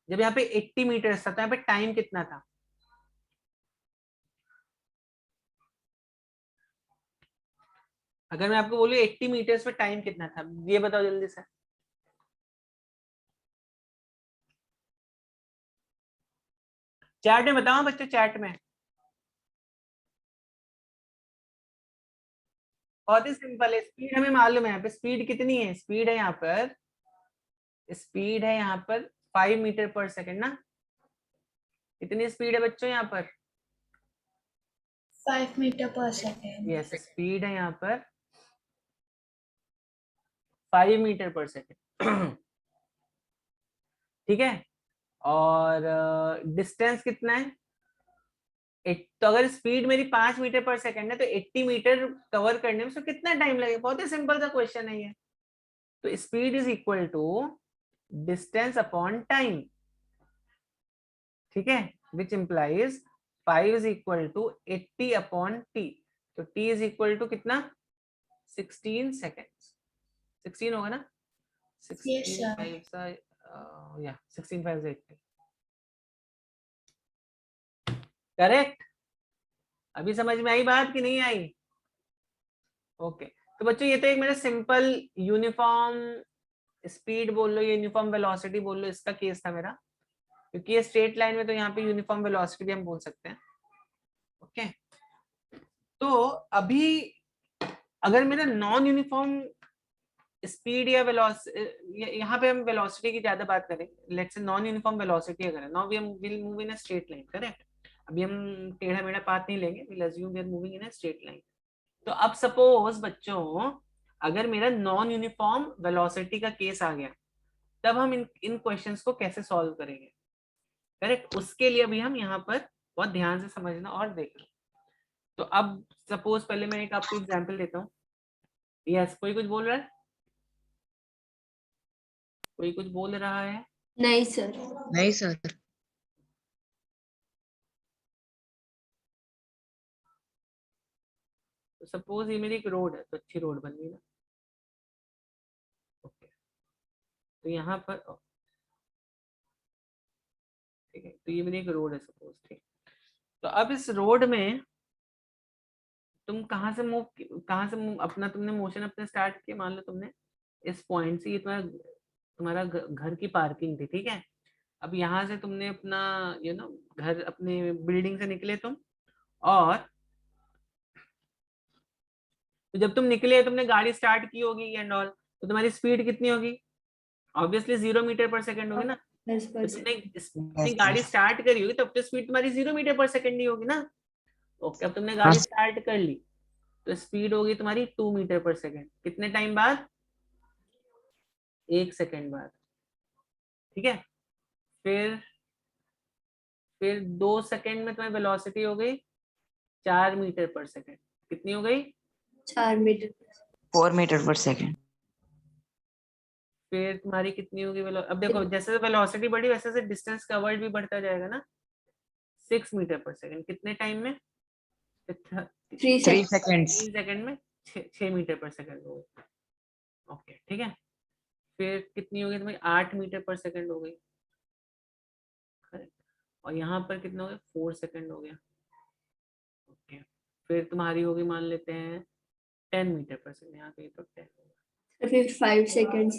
जब यहाँ पे 80 मीटर था तो यहाँ पे टाइम कितना था? अगर मैं आपको बोलूं 80 मीटर्स पे टाइम कितना था, ये बताओ जल्दी से। चैट में बताओ बच्चों, चैट में। बहुत ही सिंपल है, स्पीड हमें मालूम है, यहाँ पे स्पीड कितनी है, स्पीड है यहाँ पर, स्पीड है यहाँ पर 5 मीटर पर सेकेंड ना। कितनी स्पीड है बच्चों यहाँ पर? 5 meter per second. Yes, speed है यहाँ पर 5 मीटर पर सेकेंड। ठीक है, और डिस्टेंस कितना है? तो अगर स्पीड मेरी 5 मीटर पर सेकेंड है तो 80 मीटर कवर करने में उसको कितना टाइम लगेगा? बहुत ही सिंपल सा क्वेश्चन है ये। तो speed is equal to distance upon time, ठीक है, which implies 5 is equal to 80 upon T. तो टी इज इक्वल टू कितना? 16 सेकेंड्स। 16 होगा ना? 16 Yes, sir. 5 सा या 16 5 से 80। करेक्ट? अभी समझ में आई बात कि नहीं आई? ओके, तो बच्चों ये तो एक मेरा सिंपल यूनिफॉर्म स्पीड बोल लो, यूनिफॉर्म वेलोसिटी बोल लो, इसका केस था मेरा, क्योंकि ये स्ट्रेट लाइन में तो यहाँ पे यूनिफॉर्म वेलोसिटी भी हम बोल सकते हैं। ओके, तो अभी अगर मेरा नॉन यूनिफॉर्म स्पीड या वेलोसिटी, यहाँ पे हम वेलोसिटी की ज्यादा बात करें, let's say non uniform velocity अगर है, now we will move in a straight line, correct? अभी हम टेढ़ा मेढ़ा पाथ नहीं लेंगे, will assume we are moving in a straight line. तो अब सपोज बच्चों अगर मेरा नॉन यूनिफॉर्म वेलोसिटी का केस आ गया, तब हम इन क्वेश्चंस को कैसे सॉल्व करेंगे? करेक्ट, उसके लिए अभी हम यहाँ पर बहुत ध्यान से समझना और देखना। तो अब सपोज पहले मैं एक आपको एग्जांपल देता हूँ। यस, कोई कुछ बोल रहा है? कोई कुछ बोल रहा है? नहीं सर। नहीं सर। तो सपोज ये मेरी एक रोड है, तो अच्छी रोड बन गई ना। ओके, तो यहाँ पर ठीक है, तो ये मेरी एक रोड है सपोज, ठीक। तो अब इस रोड में तुम कहाँ से अपना तुमने मोशन अपने स्टार्ट किया, मान लो तुमने इस पॉइंट से, ये तुम्हारा घर की पार्किंग थी, ठीक है। अब यहाँ से तुमने अपना घर अपने बिल्डिंग से निकले तुम, और तो जब तुम निकले तुमने गाड़ी स्टार्ट की होगी एंड ऑल, तो तुम्हारी स्पीड कितनी होगी? ऑब्वियसली 0 मीटर पर सेकंड होगी ना। तो तुमने अपनी गाड़ी स्टार्ट करी होगी तब तो स्पीड तुम्हारी 0 मीटर पर सेकंड ही होगी ना। ओके, अब तुमने गाड़ी स्टार्ट कर ली तो स्पीड होगी तुम्हारी 2 मीटर पर सेकंड। कितने टाइम बाद? 1 सेकंड बाद, ठीक है। फिर 2 सेकंड में तुम्हारी वेलोसिटी हो गई 4 मीटर पर सेकंड। कितनी हो गई? 4 मीटर। 4 metre per second. फिर तुम्हारी कितनी होगी अब देखो, जैसे वेलोसिटी बढ़ी वैसे से डिस्टेंस कवर्ड भी बढ़ता जाएगा ना। 6 मीटर पर सेकंड। कितने टाइम में? 3 3 seconds। 3 सेकंड में 6 मीटर पर सेकंड हो गई। ओके, ठीक है। फिर कितनी हो गई तुम्हारी? 8 मीटर पर सेकंड हो गई, और यहाँ पर कितना हो गया? 4 सेकंड हो गया। ओके, फिर तुम्हारी होगी मान लेते हैं 10 मीटर पर सेकंड। यहाँ पे तो 10 होगा। फिर 5 सेकंड्स।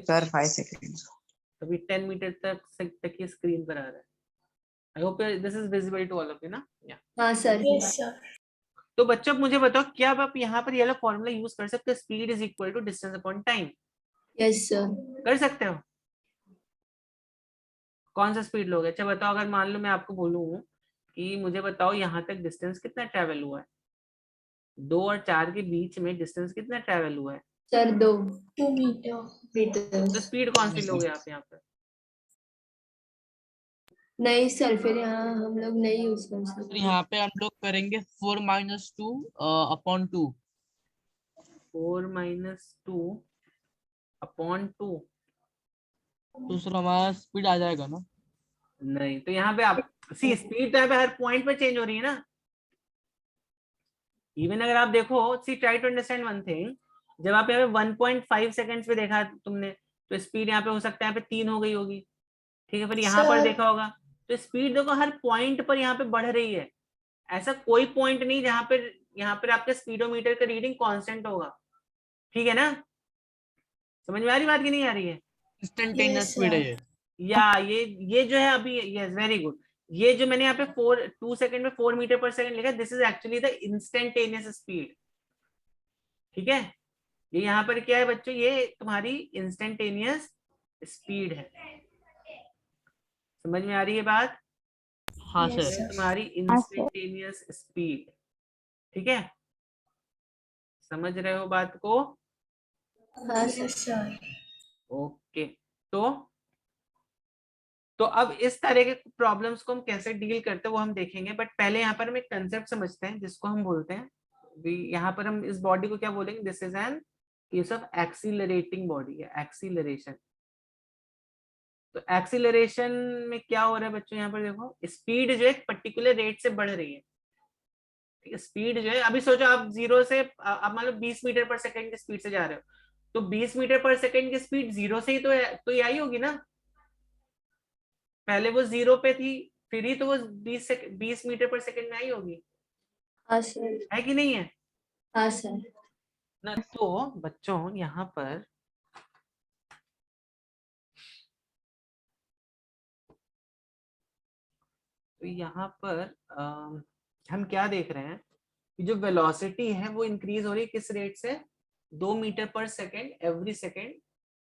Sir 5 seconds। अभी 10 मीटर तक ये स्क्रीन पर आ रहा है। I hope this is visible to all of you ना। या हाँ सर। Yes, sir. तो बच्चों मुझे बताओ, क्या आप यहाँ पर ये वाला फॉर्मूला यूज कर सकते हो? Speed is equal to distance upon time. Yes sir. कर सकते हो? कौन सा स्पीड लोगे? अच्छा बताओ, अगर मान लो मैं आपको बोलूँ कि मुझे बताओ यहाँ तक डिस्टेंस कितना ट्रेवल हुआ है, 2 और 4 के बीच में डिस्टेंस कितना ट्रेवल हुआ है? Sir 2 2 meter. मीटर। तो स्पीड कौन सी लोगे आप यहाँ पर? नहीं सर, फिर यहाँ हम लोग नहीं यूज कर तो सकते। यहाँ पे हम लोग करेंगे 4 - 2 अपॉन 2। 4 - 2 अपॉन 2। दूसरा हमारा स्पीड आ जाएगा ना। नहीं, तो यहाँ पे आप स्पीड तो यहाँ पे हर पॉइंट पे चेंज हो रही है ना। इवन अगर आप देखो, try to understand one thing, जब आप यहाँ पे 1.5 सेकंड्स पे देखा तुमने, तो स्पीड यहाँ पे हो सकता है यहाँ पे 3 हो गई होगी, ठीक है। फिर यहाँ पर Sir. देखा होगा तो स्पीड देखो हर पॉइंट पर यहाँ पे बढ़ रही है। ऐसा कोई पॉइंट नहीं जहाँ पर आपके स्पीडोमीटर का रीडिंग कांस्टेंट होगा, ठीक है ना। समझ में आ रही बात की नहीं आ रही है? इंस्टेंटेनियस Yes, स्पीड है sir. ये। या ये जो है अभी, यस वेरी गुड, ये जो मैंने यहाँ पे 2 सेकंड में 4 मीटर पर सेकंड लिखा, this is actually the instantaneous speed. ठीक है, ये यहाँ पर क्या है बच्चों, ये तुम्हारी इंस्टेंटेनियस स्पीड है। समझ में आ रही है बात? हाँ Yes, सर। sir. तुम्हारी इंस्टेंटेनियस स्पीड। ठीक है, समझ रहे हो बात को? हाँ Yes, sir. ओके, तो अब इस तरह के प्रॉब्लम्स को हम कैसे डील करते हैं वो हम देखेंगे, बट पहले यहाँ पर हम एक कंसेप्ट समझते हैं जिसको हम बोलते हैं, यहाँ पर हम इस बॉडी को क्या बोलेंगे, this is N case of accelerating body है, एक्सीलरेशन। तो एक्सीलरेशन में क्या हो रहा है बच्चों, यहाँ पर देखो स्पीड जो है एक पर्टिकुलर रेट से बढ़ रही है। ठीक है, स्पीड जो है, अभी सोचो आप 0 से आप मान लो 20 मीटर पर सेकंड की स्पीड से जा रहे हो, तो 20 मीटर पर सेकंड की स्पीड 0 से ही तो ये आई होगी ना। पहले वो 0 पे थी, फिर ही तो वो 20 मीटर पर सेकंड में आई होगी, हाँ सर। है कि नहीं है हाँ सर। ना। तो बच्चों यहाँ पर हम क्या देख रहे हैं कि जो वेलोसिटी है वो इंक्रीज हो रही है किस रेट से, 2 metre per second every second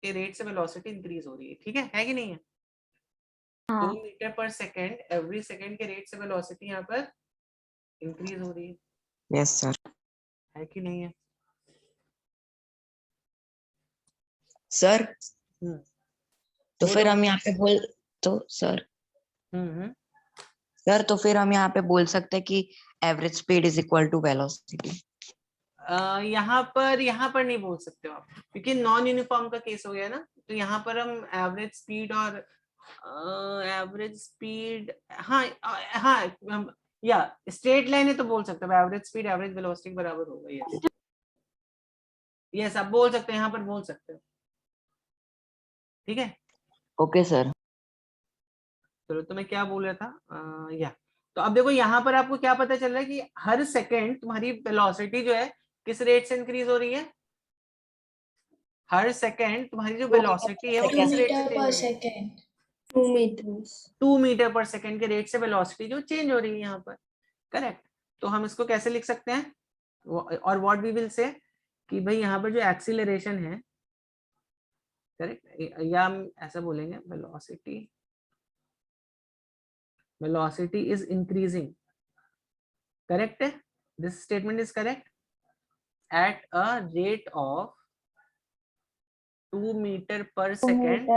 के रेट से वेलोसिटी इंक्रीज हो रही है। ठीक है कि नहीं है? 2 metre per second every second के रेट से वेलोसिटी यहाँ पर इंक्रीज हो रही है। Yes sir. है कि नहीं है? सर हम्म, तो बोलो। फिर हम यहाँ पे बोल तो सर सर तो फिर हम यहाँ पे बोल सकते हैं कि average speed is equal to velocity. यहाँ पर नहीं बोल सकते हो आप, क्योंकि नॉन यूनिफॉर्म का केस हो गया ना। तो यहाँ पर हम एवरेज स्पीड और एवरेज स्पीड, हाँ या स्ट्रेट लाइन है तो बोल सकते हो एवरेज स्पीड एवरेज वेलोसिटी बराबर होगा। यस यस, आप बोल सकते हो, यहाँ पर बोल सकते हो। ठीक है, ओके सर। चलो तो मैं क्या बोल रहा था, तो अब देखो यहाँ पर आपको क्या पता चल रहा है कि हर सेकेंड तुम्हारी वेलोसिटी जो है किस रेट से इंक्रीज हो रही है। हर सेकेंड तुम्हारी जो वेलोसिटी है वो 2 किस रेट से meter चेंज per हो रही है, second. 2 meters. 2 metre per second के रेट से वेलोसिटी जो चेंज हो रही है यहाँ पर। करेक्ट। तो हम इसको कैसे लिख सकते हैं, और व्हाट वी विल से कि भाई यहाँ पर जो एक्सीलरेशन है, करेक्ट, या हम ऐसा बोलेंगे वेलोसिटी इज इंक्रीजिंग। करेक्ट है, this statement is correct, at a rate of 2 metre per second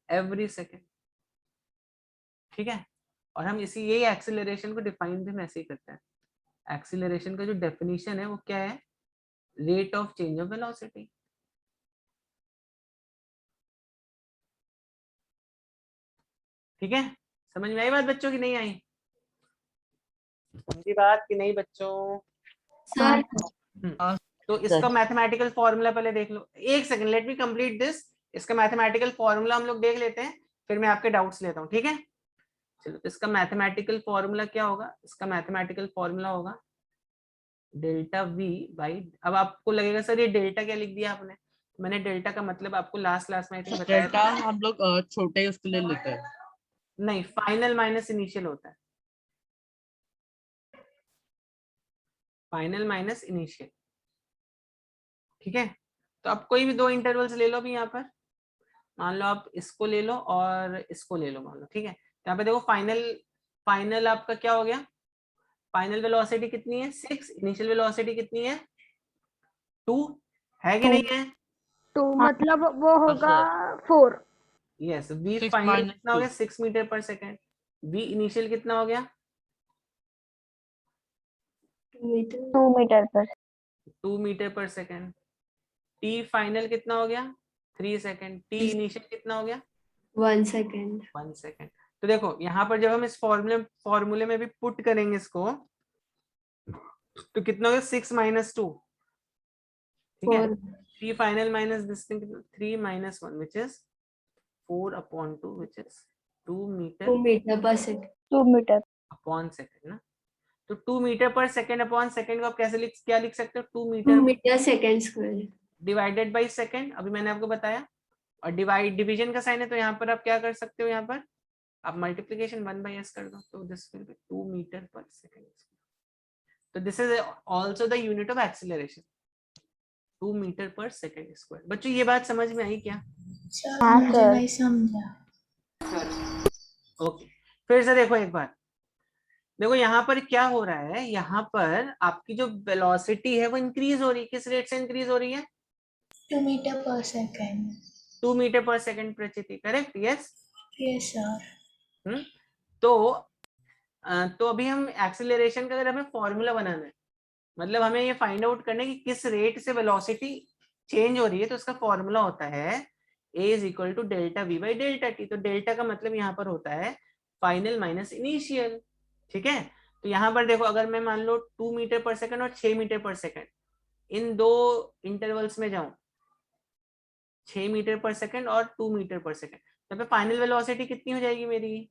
every second. ठीक है, और हम यही एक्सीलरेशन को डिफाइन भी हम ऐसे ही करते हैं। एक्सीलरेशन का जो डेफिनेशन है वो क्या है, rate of change of velocity. ठीक है, समझ में आई बात बच्चों की नहीं आई? समझी बात कि नहीं बच्चों? सर तो इसका मैथमेटिकल फॉर्मूला पहले देख लो। एक second, let me complete this. इसका मैथमेटिकल फॉर्मूला हम लोग देख लेते हैं, फिर मैं आपके डाउट्स लेता हूँ। ठीक है, चलो तो इसका मैथमेटिकल फॉर्मूला क्या होगा, इसका मैथमेटिकल फॉर्मूला होगा डेल्टा वी बाई, अब आपको लगेगा सर ये डेल्टा क्या लिख दिया आपने, मैंने डेल्टा का मतलब आपको लास्ट क्लास में आई थिंक बताया डेल्टा था। हम लोग छोटे ही उसके लिए लेते हैं। नहीं, फाइनल माइनस इनिशियल होता है, फाइनल माइनस इनिशियल। ठीक है, तो आप कोई भी 2 इंटरवल्स ले लो भी यहाँ पर, मान लो आप इसको ले लो और इसको ले लो मान लो। ठीक है, यहाँ पे देखो फाइनल आपका क्या हो गया, फाइनल वेलोसिटी कितनी है 6, इनिशियल वेलोसिटी कितनी है 2, है कि नहीं है? तो मतलब वो होगा 4। यस, v 6 फाइनल minus कितना हो 2 गया 6 metre per second, v initial कितना हो गया 2 meter. 2 मीटर पर 2 metre per second, t final कितना हो गया 3 सेकेंड, t इनिशियल कितना हो गया 1 second. 1 सेकेंड। तो देखो यहाँ पर जब हम इस फॉर्मूले में भी पुट करेंगे इसको, तो कितना हो गया 6 माइनस 2। ठीक है, 4. 3 final minus this thing, 3 minus 1 which is 4 upon 2 which is 2 metre 2 meter per second. 2 metre upon second ना। तो 2 metre per second upon second को आप कैसे क्या लिख सकते हो, 2 2 metre meter second square. Divided by second, अभी मैंने आपको बताया, और डिविजन का साइन है तो यहाँ पर आप क्या कर सकते हो, यहाँ पर आप मल्टीप्लीकेशन 1/s कर दो, तो this will be 2 metre per second. तो this is also the unit of acceleration, 2 metre per second square. बच्चों ये बात समझ में आई क्या? सर हाँ, मुझे सर। नहीं समझा। ओके, फिर से देखो एक बार, देखो यहाँ पर क्या हो रहा है, यहाँ पर आपकी जो वेलोसिटी है वो इंक्रीज हो रही है। किस रेट से इंक्रीज हो रही है? 2 metre per second. 2 metre per second प्रचिति, करेक्ट? यस। Yes sir. तो अभी हम एक्सीलरेशन का अगर हमें फॉर्मूला बनाना है, मतलब हमें ये फाइंड आउट करना है कि किस रेट से वेलोसिटी चेंज हो रही है, तो उसका फॉर्मूला होता है a is equal to delta V by delta T. तो डेल्टा का मतलब यहाँ पर होता है फाइनल माइनस इनिशियल, ठीक है? तो यहाँ पर देखो, अगर मैं मान लो 2 मीटर पर सेकंड और 6 मीटर पर सेकंड, इन दो इंटरवल्स में जाऊं, 6 मीटर पर सेकंड और 2 मीटर पर सेकंड, तो पे फाइनल वेलोसिटी कितनी हो जाएगी मेरी?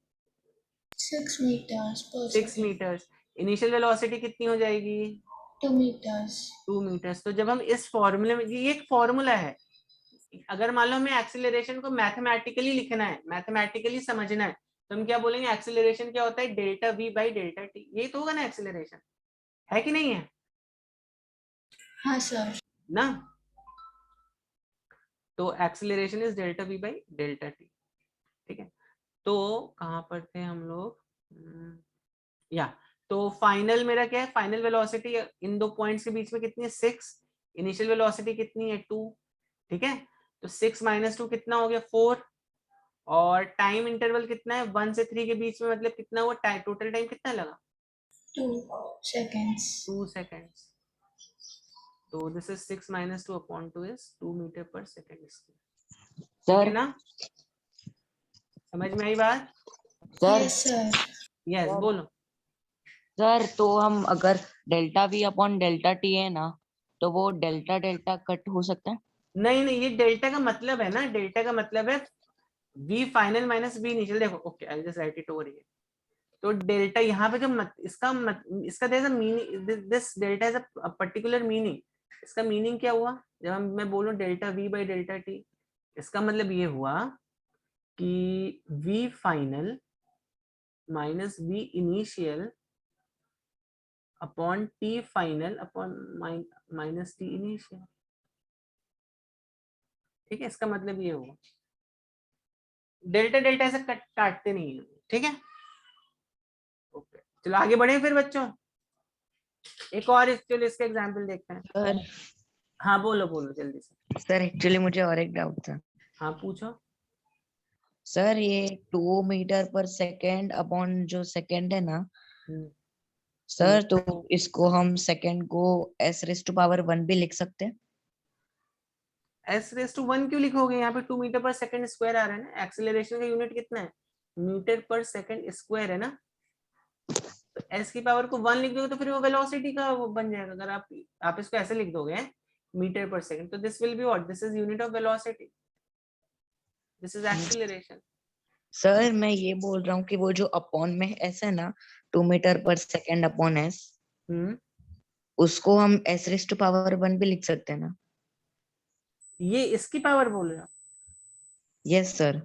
6 meters per 6 second. Metres. Initial velocity कितनी हो जाएगी? 2 meters. 2 मीटर्स। तो जब हम इस फॉर्मूले में, ये एक फॉर्मूला है, अगर मान लो हमें एक्सीलरेशन को मैथमेटिकली लिखना है, मैथमेटिकली समझना है, तो हम क्या बोलेंगे? एक्सीलरेशन क्या होता है? Delta V by delta T. ये तो होगा ना एक्सीलरेशन, है कि नहीं है हाँ सर। ना? तो acceleration is delta V by delta T, ठीक है? तो कहां पर थे हम लोग? या तो फाइनल मेरा क्या है? फाइनल वेलोसिटी इन दो पॉइंट्स के बीच में कितनी है? 6। इनिशियल वेलोसिटी कितनी है? 2, ठीक है? तो 6 - 2 कितना हो गया? 4। और टाइम इंटरवल कितना है? 1 से 3 के बीच में, मतलब कितना हुआ? टोटल टाइम कितना लगा? 2 seconds. 2 सेकेंड्स। तो this is 6 - 2 upon 2 is 2 metre per second square, ठीक है सर ना? समझ में आई बात? Sir Yes sir. यस, बोलो। सर तो हम अगर delta V upon delta T है ना, तो वो डेल्टा डेल्टा कट हो सकता है? नहीं नहीं, ये डेल्टा का मतलब है ना, डेल्टा का मतलब है v final minus v initial. देखो, okay, I just write it over here. तो डेल्टा यहाँ पे जो इसका there is a meaning, this delta has a particular meaning. इसका मीनिंग क्या हुआ? जब मैं बोलूं delta v by delta T, इसका मतलब ये हुआ कि v final minus v initial upon t final upon minus t initial, ठीक है? इसका मतलब ये हुआ। डेल्टा डेल्टा ऐसे काटते नहीं है, ठीक है? ओके, चलो आगे बढ़े फिर बच्चों। एक और चलो इसका एग्जांपल देखते हैं। सर हाँ बोलो बोलो जल्दी से। सर एक्चुअली मुझे और एक डाउट था। हाँ पूछो। सर ये 2 मीटर पर सेकेंड अपॉन जो सेकेंड है ना, हम्म, सर तो इसको हम सेकेंड को s⁻1 भी लिख सकते हैं? s⁻1 क्यों लिखोगे? यहाँ पे 2 मीटर पर सेकंड स्क्वायर आ रहा है ना। एक्सीलरेशन का यूनिट कितना है? मीटर पर सेकंड स्क्वायर है ना। तो s की पावर को 1 लिख दोगे तो फिर वो वेलोसिटी का वो बन जाएगा। अगर आप इसको ऐसे लिख दोगे मीटर पर सेकंड, तो this will be what? This is unit of velocity, this is acceleration. Sir मैं ये बोल रहा हूँ कि वो जो अपॉन में s है ना, 2 metre per second upon s, उसको हम s⁻1 भी लिख सकते हैं ना? ये इसकी पावर बोल रहे हो? Yes sir.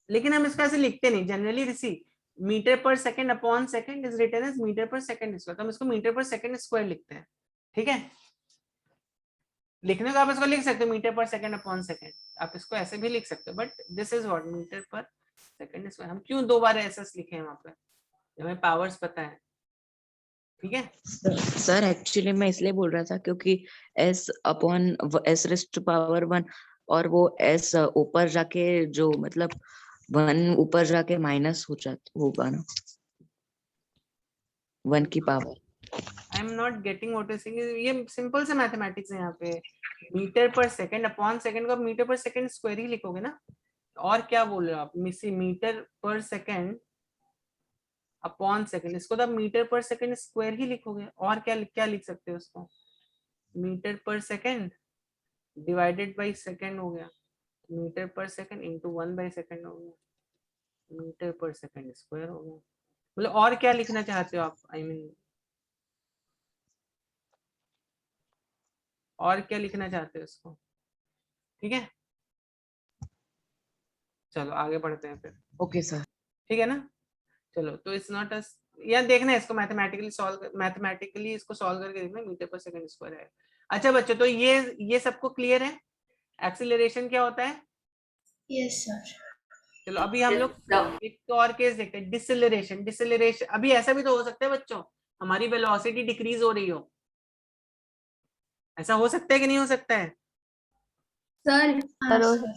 लेकिन हम इसको ऐसे लिखते नहीं generally. Rishi, metre per second upon second is written as metre per second square, तो हम इसको मीटर पर सेकंड स्क्वायर लिखते हैं, ठीक है? लिखने को आप इसको लिख सकते हो metre per second upon second, आप इसको ऐसे भी लिख सकते हो, but this is what? Metre per second square. हम क्यों दो बार एस लिखे हैं वहां पर? हमें पावर्स पता है, ठीक है? सर एक्चुअली मैं इसलिए बोल रहा था क्योंकि s/s⁻1 और वो s ऊपर जाके जो मतलब 1 ऊपर जाके माइनस हो जाता होगा ना, 1 की power. I am not getting what you saying. ये सिंपल से मैथमेटिक्स है यहाँ पे। Metre per second upon second को आप मीटर पर सेकंड स्क्वायर ही लिखोगे ना। और क्या बोल रहे हो आप? Metre per second upon second, इसको तो आप मीटर पर सेकंड स्क्वायर ही लिखोगे। और क्या क्या लिख सकते हो उसको? Metre per second divided by second हो गया, मीटर पर सेकंड इंटू 1/सेकंड हो गया, मीटर पर सेकंड स्क्वायर हो गया। मतलब और क्या लिखना चाहते हो आप? आई मीन और क्या लिखना चाहते हो इसको? ठीक है, चलो आगे बढ़ते हैं फिर। Okay sir. ठीक है ना। चलो तो इट्स नॉट अ, या देखना है इसको मैथमेटिकली इसको सॉल्व करके देखना, मीटर पर सेकंड स्क्वायर है। अच्छा बच्चों, तो ये सबको क्लियर है एक्सीलरेशन क्या होता है। Yes, sir. चलो अभी हम लोग एक और केस देखते हैं, डिसेलरेशन। डिसेलरेशन अभी ऐसा भी तो हो सकता है बच्चों, हमारी वेलोसिटी डिक्रीज हो रही हो, ऐसा हो सकता है कि नहीं हो सकता है। सर हाँ, sir.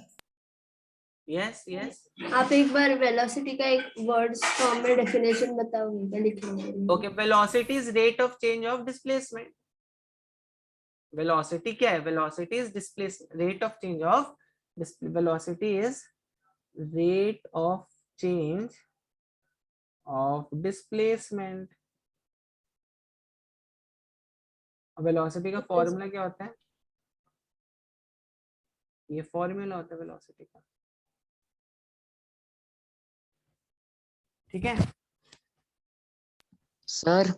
Yes yes. आप एक बार वेलोसिटी का एक वर्ड्स फॉर्म में डेफिनेशन बताओगे क्या लिखने okay, velocity is rate of change of displacement. Velocity क्या है, velocity is displace rate of change of, velocity is rate of change of displacement. Velocity का फॉर्मूला क्या होता है, ये फॉर्मूला होता है वेलोसिटी का, ठीक है। सर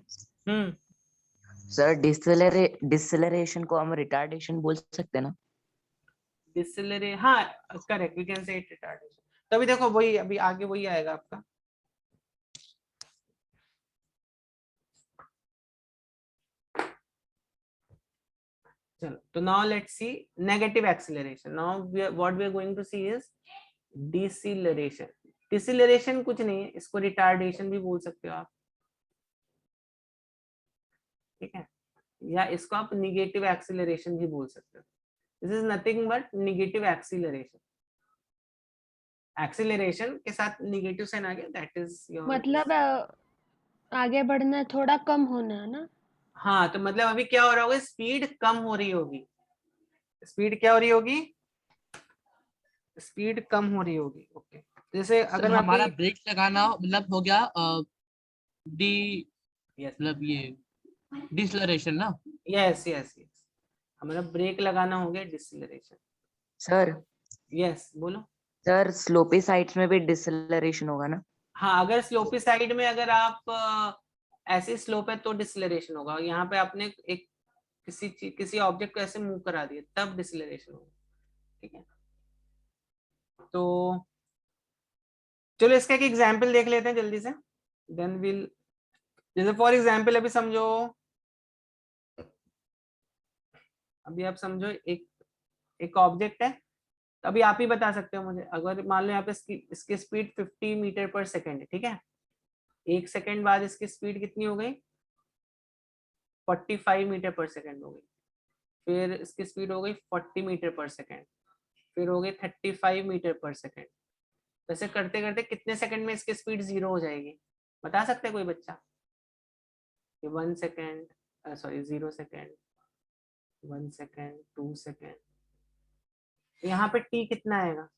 सर डिसेलरेशन को हम रिटार्डेशन बोल सकते हैं ना। डिसेलरे, हाँ correct, we can say it retardation. तो अभी देखो वही, अभी आगे वही आएगा आपका। चलो तो now let's see negative acceleration. Now what we are going to see is deceleration. Deceleration कुछ नहीं है, इसको रिटार्डेशन भी बोल सकते हो आप, ठीक है, या इसको आप निगेटिव एक्सीलरेशन भी बोल सकते हो। This is nothing but negative acceleration. Acceleration के साथ निगेटिव साइन आ गया, दैट इज योर, मतलब आगे बढ़ना थोड़ा कम होना है ना। हाँ तो मतलब अभी क्या हो रहा होगा, स्पीड कम हो रही होगी। स्पीड क्या हो रही होगी, स्पीड कम हो रही होगी। ओके, जैसे अगर मैं हमारा आपको, ब्रेक लगाना मतलब हो गया डी यस मतलब ये डिसलरेशन ना। यस यस यस, हमारा ब्रेक लगाना हो गया डिसेलरेशन। सर यस बोलो। सर स्लोपी साइड्स में भी डिसेलरेशन होगा ना। हाँ अगर स्लोपी साइड में अगर आप ऐसी स्लोप है तो डिसेलरेशन होगा। यहाँ पे आपने एक किसी ऑब्जेक्ट को ऐसे मूव करा दिया तब डिसेलरेशन होगा, ठीक है। तो चलो इसका एक एग्जांपल देख लेते हैं जल्दी से, देन विल, जैसे फॉर एग्जांपल अभी समझो, अभी आप समझो एक एक ऑब्जेक्ट है, तो अभी आप ही बता सकते हो मुझे, अगर मान लो यहाँ पे इसकी स्पीड 50 मीटर पर सेकेंड है, ठीक है, एक सेकेंड बाद इसकी स्पीड कितनी हो गई, 45 मीटर पर सेकेंड हो गई, फिर इसकी स्पीड हो गई 40 मीटर पर सेकेंड, फिर हो गई 35 मीटर पर सेकेंड। वैसे करते करते कितने सेकंड में इसकी स्पीड जीरो हो जाएगी, बता सकते हैं कोई बच्चा। 1 second, sorry 0 second, 1 second, 2 second, यहाँ पे टी कितना आएगा, कैन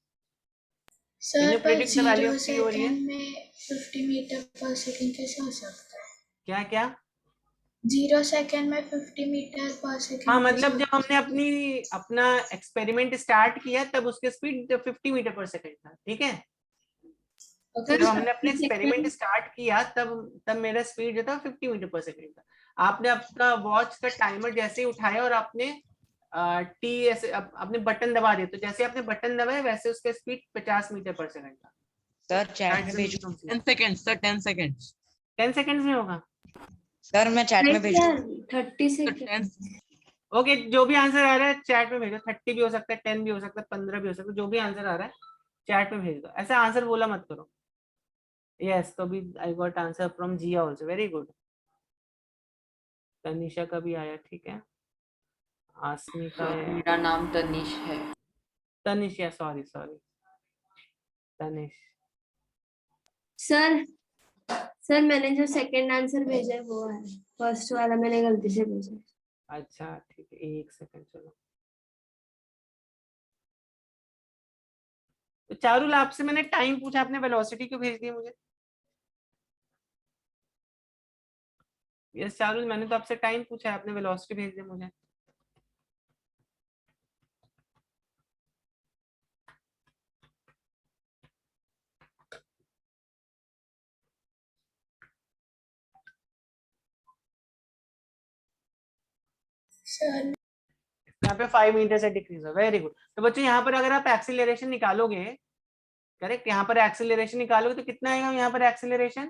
सर यू पर predict the value 0 of T over here. Second में 50 मीटर पर सेकेंड कैसे हो सकता है? क्या क्या, 0 सेकेंड में 50 मीटर पर हाँ सेकेंड कैसे मतलब जब हो हमने अपना एक्सपेरिमेंट स्टार्ट किया तब उसके स्पीड 50 मीटर पर सेकेंड था, ठीक है। ओके जब सर। हमने अपने एक्सपेरिमेंट स्टार्ट किया तब मेरा स्पीड जो था 50 मीटर पर सेकेंड था। आपने आपका वॉच का टाइमर जैसे ही उठाया और आपने टी ऐसे आपने बटन दबा दिया, तो जैसे आपने बटन दबाया वैसे उसका स्पीड 50 मीटर पर सेकेंड था। सर चैट में भेजो। 10 सेकेंड सर 10 सेकेंड 10 सेकेंड्स में होगा। सर मैं चैट में भेजू। 30 सर सेकेंड। 10 ओके जो भी आंसर आ रहा है चैट में भेजो, 30 भी हो सकता है, 10 भी हो सकता है, 15 भी हो सकता है, जो भी आंसर आ रहा है चैट में भेज दो, ऐसा आंसर बोला मत करो। यस तो अभी I got answer from Jiya also, very good. Tanisha का भी आया, ठीक है, आसमी का आया, मेरा नाम तनिष है। तनिष, या sorry sorry Tanish. Sir sir मैंने जो सेकंड आंसर भेजा है वो है, फर्स्ट वाला मैंने गलती से भेजा। अच्छा ठीक है, एक सेकंड चलो। तो चारुल आपसे मैंने टाइम पूछा, आपने वेलोसिटी क्यों भेज दी मुझे। यस चारुल मैंने तो आपसे टाइम पूछा है, आपने वेलोसिटी भेज दी मुझे। सर यहाँ पे 5 मीटर से डिक्रीज हो, वेरी गुड। तो बच्चों यहाँ पर अगर आप एक्सीलरेशन निकालोगे करेक्ट। यहाँ पर एक्सेलरेशन निकालोगे तो कितना आएगा यहाँ पर एक्सेलरेशन?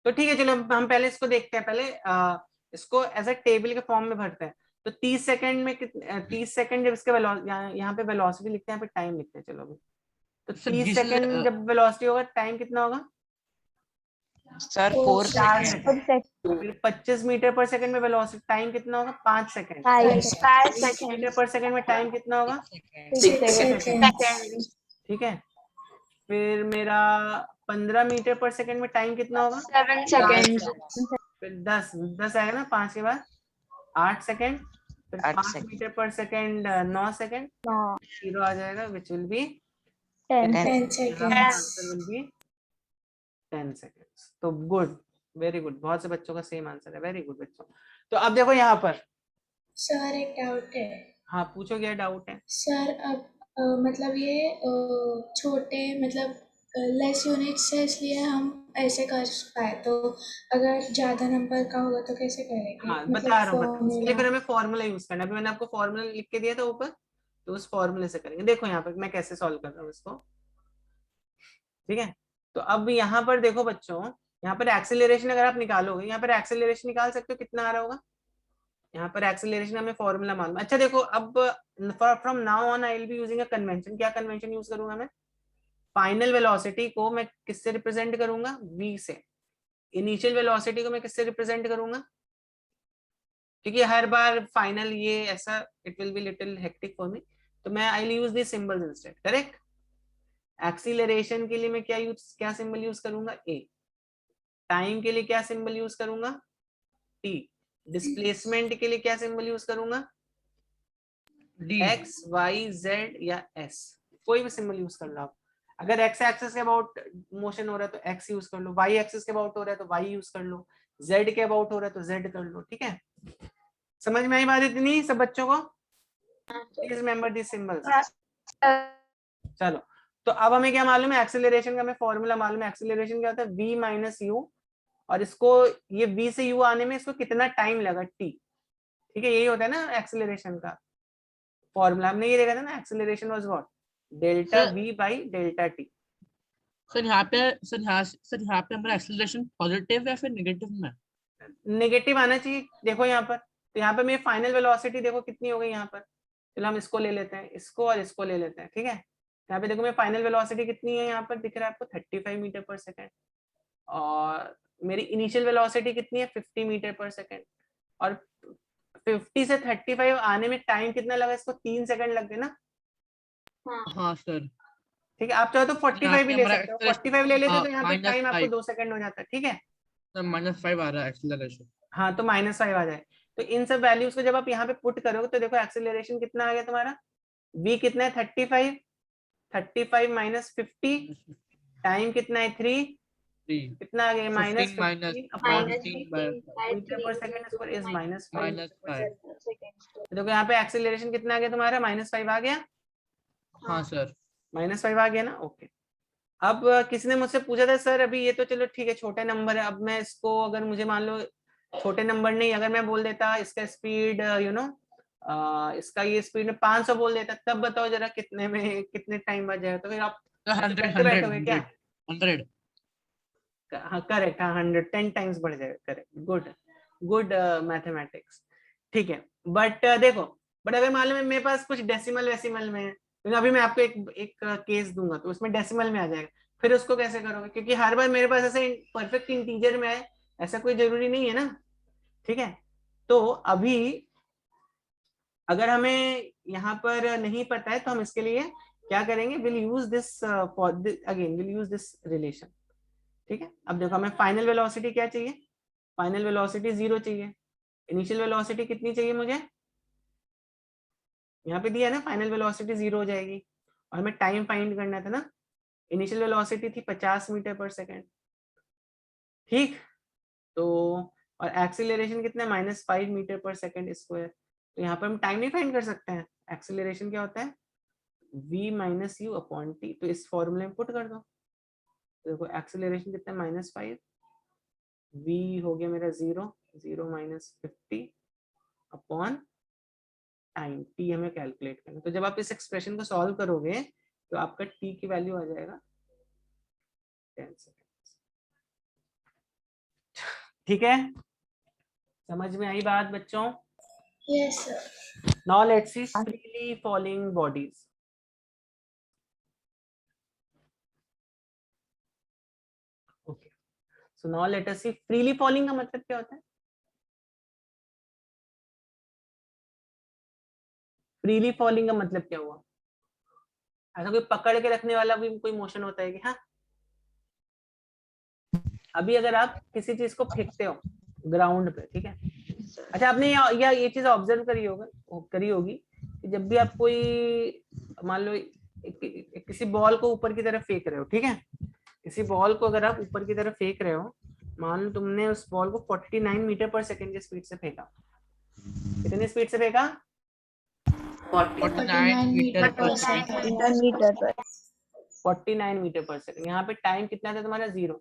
तो ठीक है, चलो हम पहले इसको देखते हैं। पहले इसको एज अ टेबल के फॉर्म में भरते हैं। तो 30 सेकंड में 30 सेकंड जब इसके यहाँ पे वेलोसिटी लिखते हैं, यहाँ पे टाइम लिखते हैं। चलो तो सर 30 जिसने सेकंड जब वेलोसिटी होगा, टाइम कितना होगा? Sir 4 4 4 second. सेकंड। फिर 25 मीटर पर सेकंड में वेलोसिटी टाइम कितना होगा? 5 सेकंड। 5 मीटर पर सेकंड में टाइम कितना होगा? 6 सेकंड। ठीक है। फिर मेरा 15 मीटर पर सेकंड में टाइम कितना होगा? 7 seconds. फिर 10 आएगा ना 5 के बाद? 8 सेकंड। फिर 8 5 second. Metre per second 9 second. 0 आ जाएगा, which will be 10 answer seconds. Will be 10 seconds. तो गुड, वेरी गुड। बहुत से बच्चों का सेम आंसर है, वेरी गुड बच्चों। तो अब देखो यहाँ पर, सर एक डाउट है। हाँ पूछो, क्या डाउट है? सर अब मतलब ये छोटे मतलब लेस यूनिट से इसलिए हम ऐसे कर पाए, तो अगर ज्यादा नंबर का होगा तो कैसे करेंगे? हाँ मतलब बता रहा हूँ, इसके लिए formula। फिर हमें फॉर्मूला यूज करना है। अभी मैंने आपको फॉर्मूला लिख के दिया था ऊपर, तो उस फॉर्मूले से करेंगे। देखो यहाँ पर मैं कैसे सॉल्व कर रहा हूँ इसको, ठीक है। तो अब यहाँ पर देखो बच्चों, यहाँ पर एक्सेलरेशन अगर आप निकालोगे, यहाँ पर एक्सेलरेशन निकाल सकते हो, कितना आ रहा होगा यहाँ पर एक्सेलरेशन? हमें फॉर्मूला मालूम। अच्छा देखो, अब from now on I will be using a convention. क्या कन्वेंशन यूज करूंगा मैं? फाइनल वेलोसिटी को मैं किससे रिप्रेजेंट करूंगा? v से। इनिशियल वेलोसिटी को मैं किससे रिप्रेजेंट करूंगा? क्योंकि हर बार फाइनल ये ऐसा, it will be little hectic for me, तो मैं I will use this symbols instead. Correct. Acceleration के लिए मैं क्या सिंबल यूज करूंगा? a। टाइम के लिए क्या सिंबल यूज करूंगा? t। डिस्प्लेसमेंट के लिए क्या सिंबल यूज करूंगा? डी। x y z या s, कोई भी सिंबल यूज कर लो आप। अगर x एक्सिस के अबाउट मोशन हो रहा है तो x यूज कर लो, y एक्सिस के अबाउट हो रहा है तो y यूज कर लो, z के अबाउट हो रहा है तो z कर लो। ठीक है, समझ में आई बात इतनी सब बच्चों को? Please remember this symbols. चलो, तो अब हमें क्या मालूम है? एक्सेलरेशन का हमें फॉर्मूला मालूम है। एक्सेलरेशन क्या होता है? v माइनस यू, और इसको ये v से u आने में इसको कितना टाइम लगा? t। ठीक है, यही होता है ना एक्सेलरेशन का फॉर्मूला। हमने ये देखा था ना, acceleration was what? Delta v by delta t। Sir यहाँ पे हमारा एक्सेलरेशन पॉजिटिव है फिर नेगेटिव में? नेगेटिव आना चाहिए। देखो यहाँ पर, तो यहाँ पर मेरी फाइनल वेलोसिटी देखो कितनी हो गई यहाँ पर। चलो हम इसको ले लेते हैं, इसको और इसको ले लेते हैं। ठीक है, यहाँ पे देखो मेरी फाइनल वेलोसिटी कितनी है, यहाँ पर दिख रहा है आपको 35 मीटर पर सेकेंड। और मेरी इनिशियल वेलोसिटी कितनी है? 50 मीटर पर सेकेंड। और 50 से 35 आने में टाइम कितना लगा? इसको 3 सेकंड लग गए ना। हाँ सर। ठीक है, आप चाहो तो 45 भी ले सकते हो। 45 ले लेते तो यहाँ पे टाइम आपको 5 2 सेकंड हो जाता है। ठीक है, -5 आ रहा है एक्सेलरेशन। हाँ तो -5 आ जाए। तो इन सब वैल्यूज को जब आप यहाँ पे पुट करोगे तो देखो एक्सेलरेशन कितना आ गया तुम्हारा? v कितना है? 35। 35 माइनस 50, टाइम कितना है? 3। कितना आ गया? -15 upon metre per second square is -5। देखो यहाँ पे एक्सेलरेशन कितना आ गया तुम्हारा? -5 आ गया। हाँ सर। -5 आ गया ना। ओके, अब किसी ने मुझसे पूछा था सर अभी ये तो चलो ठीक है छोटे नंबर है, अब मैं इसको अगर मुझे मान लो छोटे नंबर नहीं, अगर मैं बोल देता इसका स्पीड इसका ये स्पीड में 500 बोल देता, तब बताओ जरा कितने में कितने टाइम बच जाएगा? तो फिर आप 100 बैठोगे क्या? 100। हाँ करेक्ट, हाँ 100 10 टाइम्स बढ़ जाएगा। Correct, good good mathematics. ठीक है, बट देखो, बट अगर मान लो मेरे पास कुछ डेसिमल वेसिमल में है, तो अभी मैं आपको एक केस दूंगा तो उसमें डेसिमल में आ जाएगा, फिर उसको कैसे करोगे? क्योंकि हर बार मेरे पास ऐसे परफेक्ट इंटीजर में है, ऐसा कोई जरूरी नहीं है ना। ठीक है, तो अभी अगर हमें यहाँ पर नहीं पता है तो हम इसके लिए क्या करेंगे? Will use this again will use this relation. ठीक है, अब देखो हमें फाइनल वेलोसिटी क्या चाहिए? फाइनल वेलोसिटी 0 चाहिए। इनिशियल वेलोसिटी कितनी चाहिए मुझे? यहाँ पे दिया है ना, फाइनल वेलोसिटी 0 हो जाएगी। और हमें टाइम फाइंड करना था ना। इनिशियल वेलोसिटी थी 50 मीटर पर सेकेंड। ठीक, तो और एक्सीलरेशन कितना है? -5 मीटर पर सेकेंड स्क्वायर। तो यहाँ पर हम टाइम नहीं फाइंड कर सकते हैं। एक्सीलरेशन क्या होता है? v minus you upon T. तो इस फॉर्मूले में पुट कर दो। तो देखो एक्सीलरेशन कितना है? -5, v हो गया मेरा 0, 0 माइनस 50 अपॉन टाइम, t हमें कैलकुलेट करना। तो जब आप इस एक्सप्रेशन को सॉल्व करोगे तो आपका t की वैल्यू आ जाएगा 10 सेकेंड। ठीक है, समझ में आई बात बच्चों? Yes sir. Now let's see freely falling bodies. Okay. So now let us see freely falling का मतलब क्या होता है? Freely falling का मतलब क्या हुआ? ऐसा कोई पकड़ के रखने वाला भी कोई मोशन होता है कि हाँ? अभी अगर आप किसी चीज को फेंकते हो ग्राउंड पे, ठीक है, अच्छा आपने ये चीज ऑब्जर्व करी होगी कि जब भी आप कोई मान लो किसी बॉल को ऊपर की तरफ फेंक रहे हो, ठीक है, किसी बॉल को अगर आप ऊपर की तरफ फेंक रहे हो, मान लो तुमने उस बॉल को 49 मीटर पर सेकंड की स्पीड से फेंका। कितनी स्पीड से फेंका? 49 metre per second. 49 metre per second. यहाँ पे टाइम कितना था तुम्हारा? 0।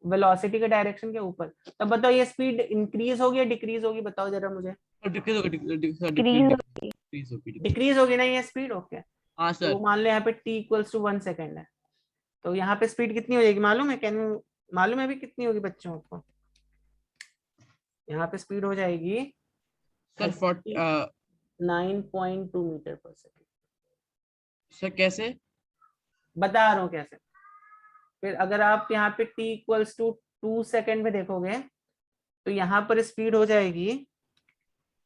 वेलोसिटी के डायरेक्शन के ऊपर। तब बताओ ये स्पीड इंक्रीज होगी या डिक्रीज होगी? बताओ जरा मुझे। डिक्रीज होगी ना ये स्पीड? ओके, हाँ सर। तो मान लो यहाँ पे t इक्वल्स टू 1 सेकेंड है, तो यहाँ पे स्पीड कितनी हो जाएगी मालूम है? मालूम है भी कितनी होगी बच्चों को? यहाँ पे स्पीड हो जाएगी sir 9.2 metre per second. Sir कैसे? बता रहा हूँ कैसे। फिर अगर आप यहाँ पे t इक्वल्स टू 2 सेकेंड में देखोगे तो यहाँ पर स्पीड हो जाएगी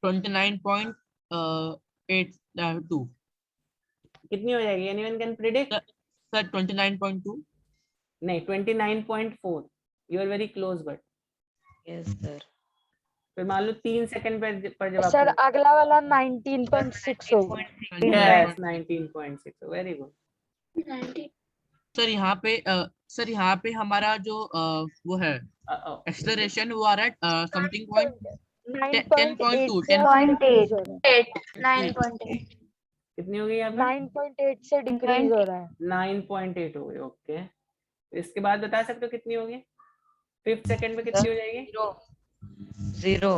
29.82। कितनी हो जाएगी? Anyone can predict? सर 29.2 नहीं, 29.4। You are very close but. Yes sir. फिर मान लो 3 सेकंड पर जब सर आप अगला वाला 19.6 होगा। यस 19.6। Very good. सर यहाँ पे हमारा जो वो है एक्सेलरेशन वो आ रहा है समथिंग पॉइंट 10.2 कितनी हो गई यहाँ पे? 9.8 से डिक्रीज हो रहा है। 9.8 हो गई। ओके, इसके बाद बता सकते हो कितनी होगी? 5 सेकंड में कितनी हो जाएगी? 0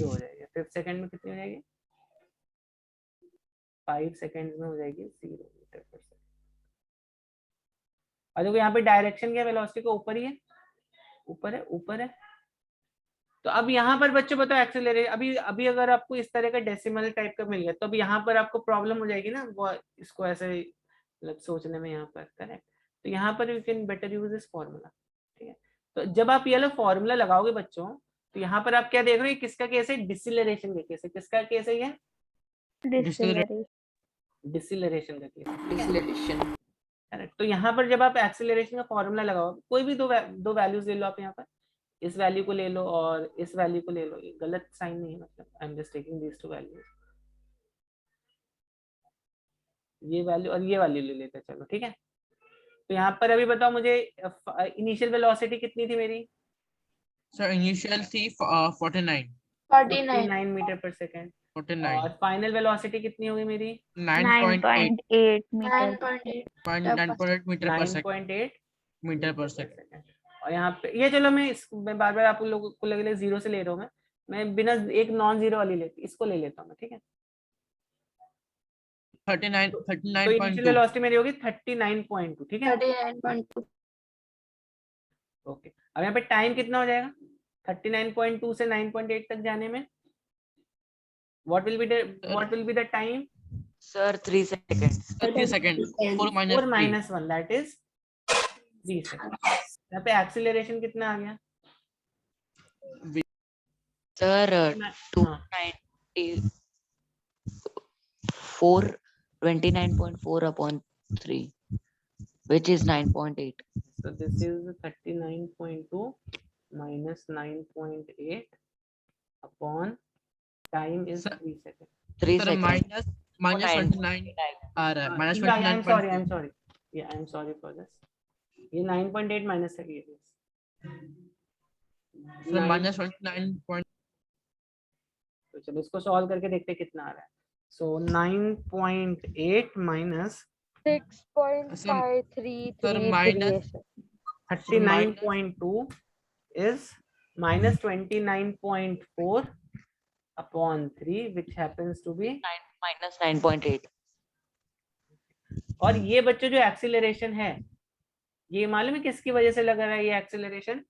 हो जाएगी। 5 सेकंड में कितनी हो जाएगी? 5 सेकंड में हो जाएगी 0 मीटर पर सेकंड। और देखो यहाँ पे डायरेक्शन क्या? वेलोसिटी को ऊपर ही है, ऊपर है। तो अब यहाँ पर बच्चों बताओ एक्सेलरेशन, अभी अगर आपको इस तरह का डेसिमल टाइप का मिल गया तो अब यहाँ पर आपको प्रॉब्लम हो जाएगी ना, वो इसको ऐसे मतलब सोचने में यहाँ पर। करेक्ट। तो यहाँ पर you can better use this formula. ठीक है, तो जब आप ये वाला फॉर्मूला लगाओगे बच्चों तो यहाँ पर आप क्या देख रहे हो? किसका केस है? डिसिलरेशन का केस है। किसका केस है ये? डिसिलरेशन का केस। डिसिलरेशन। करेक्ट। तो यहाँ पर जब आप एक्सेलरेशन का फॉर्मूला लगाओ, कोई भी दो वैल्यूज ले लो आप यहाँ पर, इस वैल्यू को ले लो और इस वैल्यू को ले लो। ये गलत साइन नहीं है, मतलब I am just taking these two values. ये वैल्यू और ये वैल्यू ले लेते हैं, चलो ठीक है। तो यहाँ पर अभी बताओ मुझे इनिशियल वेलोसिटी कितनी थी मेरी? सर इनिशियल थी 49 मीटर पर सेकेंड। 49 और फाइनल वेलोसिटी कितनी होगी मेरी? 9.8 मीटर पर 9.8 मीटर पर सेकंड। और यहाँ पे ये चलो मैं बार बार आप लोगों को लगे 0 से ले रहा हूँ, मैं बिना एक नॉन जीरो वाली इसको ले लेता हूँ मैं, ठीक है। 39.2 तो इनिशियल वेलोसिटी मेरी होगी 39.2, ठीक है। 39.2। ओके, अब यहाँ पे टाइम कितना हो जाएगा 39.2 से 9.8 तक जाने में? What will be the time? Sir 3 second. 3 second. 4 minus 1 that is 3 second. यहाँ पे एक्सीलरेशन कितना आ गया sir 29.4 upon 3 which is 9.8. So this is 39.2 minus 9.8 upon time is 3 seconds. 3 sir seconds. Minus 29 आ रहा है। Minus Yeah, I'm 29.2 sorry. Yeah, I'm sorry for this. ये 9.8 minus है ये। Sir minus 29. तो चलो इसको सॉल्व करके देखते हैं कितना आ रहा है। So 9.8 minus 6.5333 39.2 is minus 29.4 upon 3 which happens to be Minus 9.8. और ये बच्चों जो एक्सीलरेशन है, ये मालूम है किसकी वजह से लग रहा है ये एक्सीलरेशन?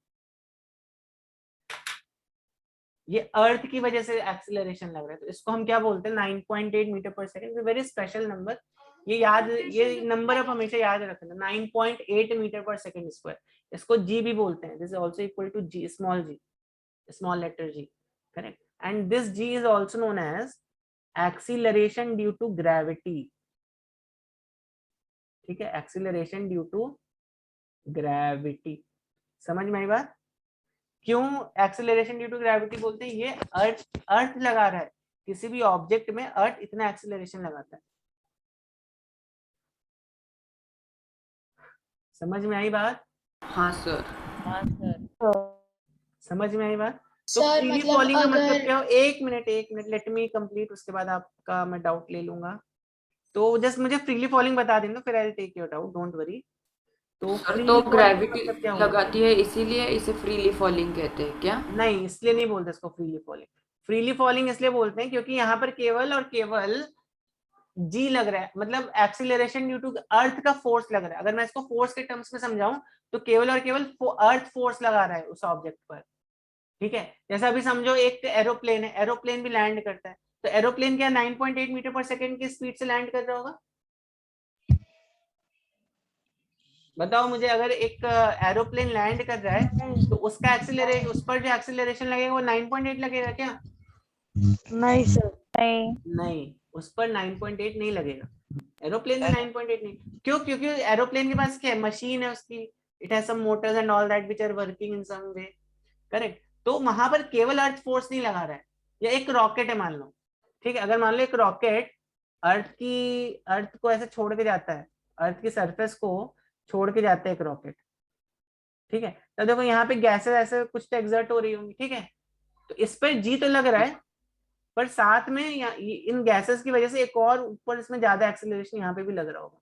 ये अर्थ की वजह से एक्सीलरेशन लग रहा है। तो इसको हम क्या बोलते हैं? 9.8 metre per second. Very special number. ये नंबर आप हमेशा याद रखना, 9.8 मीटर पर सेकंड स्क्वायर। इसको जी भी बोलते हैं। This is also equal to g, small letter g, correct. And this g is also known as acceleration due to gravity. ठीक है, एक्सीलरेशन ड्यू टू ग्रेविटी। समझ में आई बात? क्यों एक्सीलरेशन ड्यू टू ग्रेविटी बोलते हैं? ये अर्थ लगा रहा है, किसी भी ऑब्जेक्ट में अर्थ इतना एक्सीलरेशन लगाता है। समझ में आई बात? हाँ सर। समझ में आई बात? तो सर फ्रीली मतलब फॉलिंग का मतलब अगर क्या हो? एक मिनट लेट मी कंप्लीट, उसके बाद आपका मैं डाउट ले लूंगा। तो जस्ट मुझे फ्रीली फॉलिंग बता देना, फिर I will take your doubt, don't worry. तो सर फ्रीली तो फॉलिंग का ग्रेविटी मतलब क्या हुआ? लगाती है इसीलिए इसे फ्रीली फॉलिंग कहते हैं क्या? नहीं, इसलिए नहीं बोलते इसको फ्रीली फॉलिंग। फ्रीली फॉलिंग इसलिए बोलते हैं क्योंकि यहाँ पर केवल और केवल जी लग रहा है, मतलब एक्सीलरेशन ड्यू टू अर्थ का फोर्स लग रहा है। अगर मैं इसको फोर्स के टर्म्स में समझाऊं तो केवल और केवल अर्थ फोर्स लगा रहा है उस ऑब्जेक्ट पर। ठीक है, जैसा अभी समझो एक एरोप्लेन है, एरोप्लेन भी लैंड करता है, तो एरोप्लेन क्या 9.8 मीटर पर सेकंड की स्पीड से लैंड कर रहा होगा? बताओ मुझे, अगर एक एरोप्लेन लैंड कर रहा है तो उसका एक्सीलरेशन, उस पर जो एक्सीलरेशन लगेगा वो 9.8 लगेगा क्या? नहीं सर। नहीं, उस पर 9.8 नहीं लगेगा। एरोप्लेन में 9.8 नहीं। क्यों? क्योंकि एरोप्लेन के पास क्या है? मशीन है उसकी, it has some motors and all that which are working in some way, correct. तो वहां पर केवल अर्थ फोर्स नहीं लगा रहा है। या एक रॉकेट है मान लो, ठीक है, अगर मान लो एक रॉकेट अर्थ को ऐसे छोड़ के जाता है, अर्थ की सरफेस को छोड़ के जाता है एक रॉकेट, ठीक है, तो देखो यहाँ पे गैसेस ऐसे कुछ तो एक्सर्ट हो रही होंगी, ठीक है, तो इस पर जी तो लग रहा है, पर साथ में इन गैसेस की वजह से एक और ऊपर इसमें ज्यादा एक्सीलरेशन यहाँ पे भी लग रहा होगा।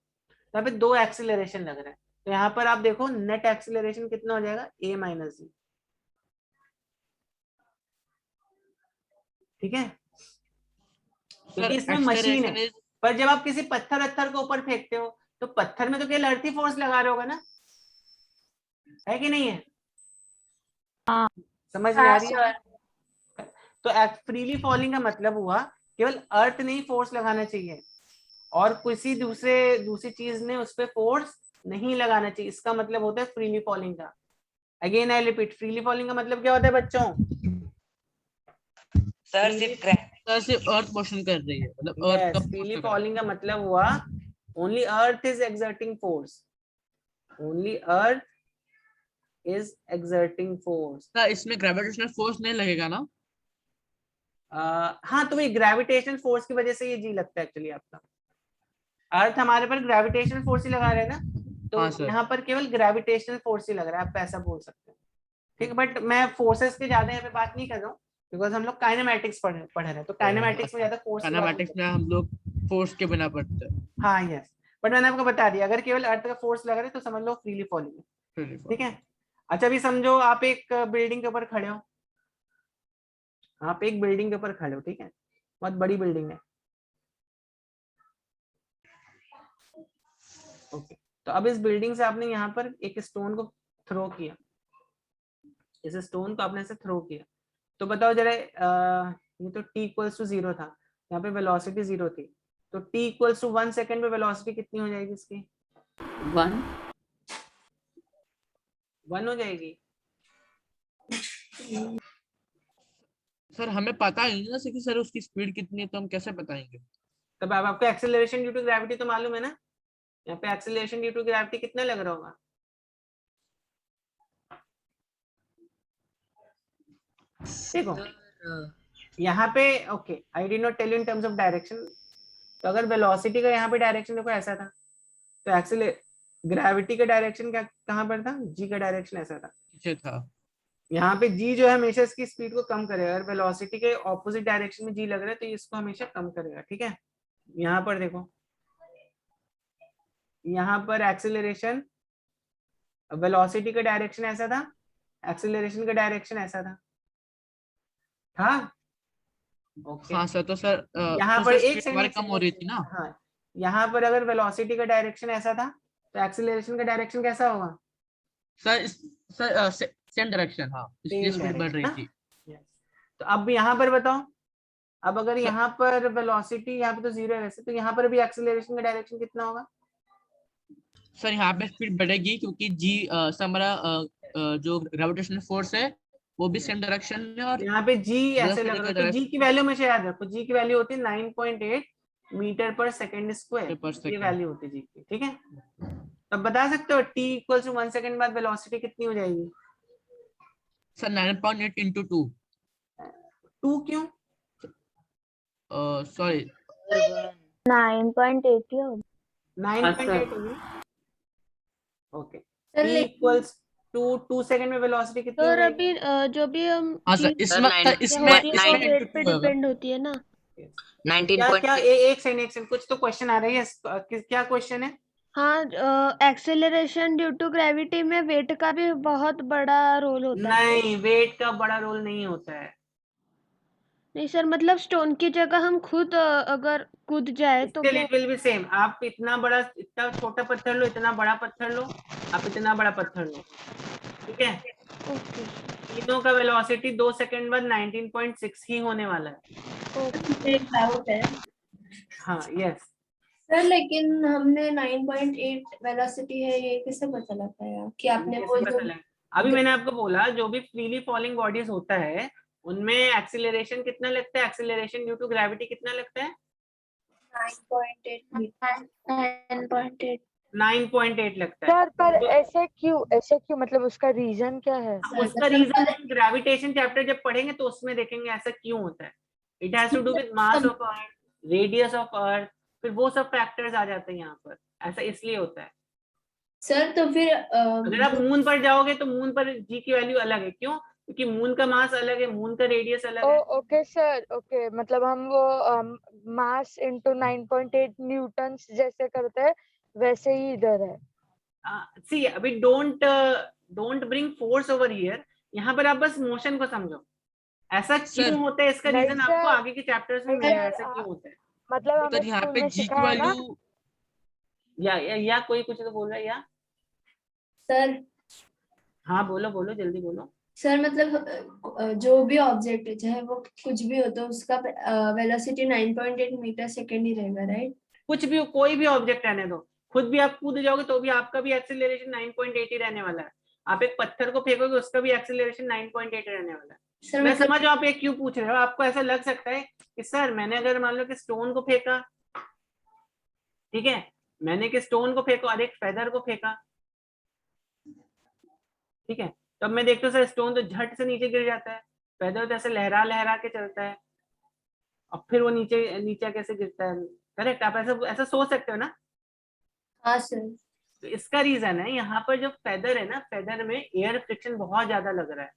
यहाँ पे दो एक्सीलरेशन लग रहा है, तो यहाँ पर आप देखो नेट एक्सीलरेशन कितना हो जाएगा? a माइनस जी। ठीक है, क्योंकि इसमें मशीन है। पर जब आप किसी पत्थर को ऊपर फेंकते हो तो पत्थर में तो केवल अर्थ ही फोर्स लगा रहे होगा ना, है कि नहीं है? समझ में आ रही है? तो फ्रीली फॉलिंग का मतलब हुआ केवल अर्थ नहीं फोर्स लगाना चाहिए और किसी दूसरी चीज ने उस पर फोर्स नहीं लगाना चाहिए, इसका मतलब होता है फ्रीली फॉलिंग का। Again I repeat, freely falling का मतलब क्या होता है बच्चों? सर सिर्फ अर्थ मोशन कर रही है, मतलब अर्थ का फ्रीली फॉलिंग का मतलब हुआ only earth is exerting force, only earth is exerting force. इसमें ग्रेविटेशनल फोर्स नहीं लगेगा ना? हाँ, तो ये ग्रेविटेशनल फोर्स की वजह से ये जी लगता है एक्चुअली आपका। अर्थ हमारे पर ग्रेविटेशनल फोर्स ही लगा रहे हैं ना, तो हाँ सर। यहाँ पर केवल ग्रेविटेशनल फोर्स ही लग रहा है, आप ऐसा बोल सकते हैं। ठीक है, बट मैं फोर्सेस के ज्यादा यहाँ पे बात नहीं कर रहा हूँ बिकॉज हम लोग काइनेमैटिक्स पढ़ रहे हैं, तो काइनेमैटिक्स में ज्यादा फोर्स, काइनेमैटिक्स में हम लोग फोर्स के बिना पढ़ते हैं। हाँ यस, बट मैंने आपको बता दिया अगर केवल अर्थ का फोर्स लग रहा है तो समझ लो फ्रीली फॉलिंग है। ठीक है, अच्छा अभी समझो आप एक बिल्डिंग के ऊपर खड़े हो, आप एक बिल्डिंग के ऊपर खड़े हो, ठीक है, बहुत बड़ी बिल्डिंग है। ओके, तो अब इस बिल्डिंग से आपने यहाँ पर एक स्टोन को थ्रो किया, इस स्टोन को आपने ऐसे थ्रो किया, तो बताओ जरा ये तो t इक्वल्स टू 0 था, यहाँ पे वेलोसिटी 0 थी, तो t इक्वल्स टू 1 सेकेंड पे वेलोसिटी कितनी हो जाएगी इसकी? 1 हो जाएगी। सर हमें पता ही नहीं ना कि सर उसकी स्पीड कितनी है, तो हम कैसे बताएंगे? तब अब आपको एक्सेलरेशन ड्यू टू ग्रेविटी तो मालूम है ना, यहाँ पे एक्सेलरेशन ड्यू टू ग्रेविटी कितना लग रहा होगा? देखो यहाँ पे okay, I did not tell you in terms of direction, तो अगर वेलोसिटी का यहाँ पे डायरेक्शन देखो ऐसा था, तो एक्सेलरेशन ग्रेविटी का डायरेक्शन क्या कहाँ पर था? जी का डायरेक्शन ऐसा था, पीछे था। यहाँ पे जी जो है हमेशा इसकी स्पीड को कम करेगा, अगर वेलोसिटी के ऑपोजिट डायरेक्शन में जी लग रहा है तो ये इसको हमेशा कम करेगा। ठीक है, यहाँ पर देखो, यहाँ पर एक्सेलरेशन वेलोसिटी का डायरेक्शन ऐसा था, एक्सेलरेशन का डायरेक्शन ऐसा था, हाँ ओके। हाँ सर, तो सर यहाँ तो पर सर एक स्पीड हमारी कम हो रही थी ना? हाँ, यहाँ पर अगर वेलोसिटी का डायरेक्शन ऐसा था तो एक्सीलरेशन का डायरेक्शन कैसा होगा? सर सेम डायरेक्शन, हाँ, इसलिए Same स्पीड बढ़ रही direction, थी। तो अब यहाँ पर बताओ, अब अगर सर- यहाँ पर वेलोसिटी यहाँ पे तो 0 है वैसे, तो यहाँ पर भी एक्सीलरेशन का डायरेक्शन कितना होगा? सर यहाँ पे स्पीड बढ़ेगी क्योंकि जी सर हमारा जो ग्रेविटेशनल फोर्स है वो भी सेम डायरेक्शन में, और यहाँ पे जी ऐसे लग वेलोसिटी रहा का है, तो जी की वैल्यू हमेशा याद रखो, जी की वैल्यू होती है 9.8 मीटर पर सेकेंड स्क्वायर, पर ये सेकंड। वैल्यू होती है जी की, ठीक है। तो बता सकते हो t इक्वल टू 1 सेकंड बाद वेलोसिटी कितनी हो जाएगी? सर 9.8 into 2, 2 क्यों? सॉरी 9.80 होगा। 9.8 होगी, okay. Sir t equals to 2 second में वेलोसिटी कितनी हो सर जाएगी? अभी जो भी हम हाँ सर, चीज इसमें nine- सर इसमें होती है वो इसमें वेट into पे 2 होगा। डिपेंड होती है ना। क्या क्या 19.8 एक सेकंड कुछ तो क्वेश्चन आ रही है, क्या क्वेश्चन है? हाँ, एक्सेलरेशन ड्यू टू ग्रेविटी में वेट का भी बहुत बड़ा रोल होता है। नहीं, वेट का बड़ा रोल नहीं होता है। नहीं सर, मतलब स्टोन की जगह हम खुद अगर कूद जाए तो इसके लिए क्या? विल बी सेम, आप इतना बड़ा, इतना छोटा पत्थर लो, इतना बड़ा पत्थर लो, आप इतना बड़ा पत्थर लो, ठीक है, ओके तीनों का वेलोसिटी 2 सेकंड बाद 19.6 ही होने वाला है। ओके। एक डाउट है हाँ, यस। सर, लेकिन हमने 9.8 वेलोसिटी है, ये कैसे पता लगा यार कि आपने वो जो अभी मैंने आपको बोला जो भी फ्रीली फॉलिंग बॉडीज होता है उनमें एक्सीलरेशन कितना लगता है, एक्सीलरेशन ड्यू टू ग्रेविटी कितना लगता है? 9.8 9.8 लगता है। सर पर तो ऐसे क्यों मतलब उसका रीजन क्या है? उसका रीजन ग्रेविटेशन चैप्टर जब पढ़ेंगे तो उसमें देखेंगे ऐसा क्यों होता है। It has to do with mass of earth, radius of earth, फिर वो सब फैक्टर्स आ जाते हैं यहाँ पर, ऐसा इसलिए होता है। सर तो फिर अगर आप मून पर जाओगे तो मून पर जी की वैल्यू अलग है, क्यों? क्योंकि मून का मास अलग है, मून का रेडियस अलग है। ओके सर, ओके, मतलब हम वो मास इनटू 9.8 न्यूटन्स जैसे करते हैं वैसे ही इधर है। सी अभी don't bring force over here, यहाँ पर आप बस मोशन को समझो, ऐसा क्यों होता है, इसका रीजन आपको आगे के चैप्टर्स में मिलेगा, ऐसा क्यों होता है। मतलब हमें सर यहाँ स्कूल पे में जी की सिखाया ना। वैल्यू या कोई कुछ तो बोल रहा है या? सर हाँ बोलो बोलो जल्दी बोलो। सर मतलब जो भी ऑब्जेक्ट है चाहे वो कुछ भी हो तो उसका वेलोसिटी 9.8 मीटर सेकेंड ही रहेगा, राइट? कुछ भी, कोई भी ऑब्जेक्ट रहने दो, खुद भी आप कूद जाओगे तो भी आपका भी एक्सीलरेशन 9.8 ही रहने वाला है। आप एक पत्थर को फेंकोगे उसका भी एक्सीलरेशन 9.8 रहने वाला है। सर मैं मतलब समझ आप ये क्यों पूछ रहे हो, आपको ऐसा लग सकता है कि सर मैंने अगर मान लो कि स्टोन को फेंका, ठीक है, मैंने कि स्टोन को फेंको और एक फेदर को फेंका, ठीक है, तब मैं देखता हूँ सर स्टोन तो झट से नीचे गिर जाता है, फेदर तो ऐसे लहरा लहरा के चलता है, और फिर वो नीचे नीचे कैसे गिरता है, करेक्ट? आप ऐसा ऐसा सोच सकते हो ना। हाँ सर। तो इसका रीजन है यहाँ पर जो फेदर है ना, फेदर में एयर फ्रिक्शन बहुत ज्यादा लग रहा है,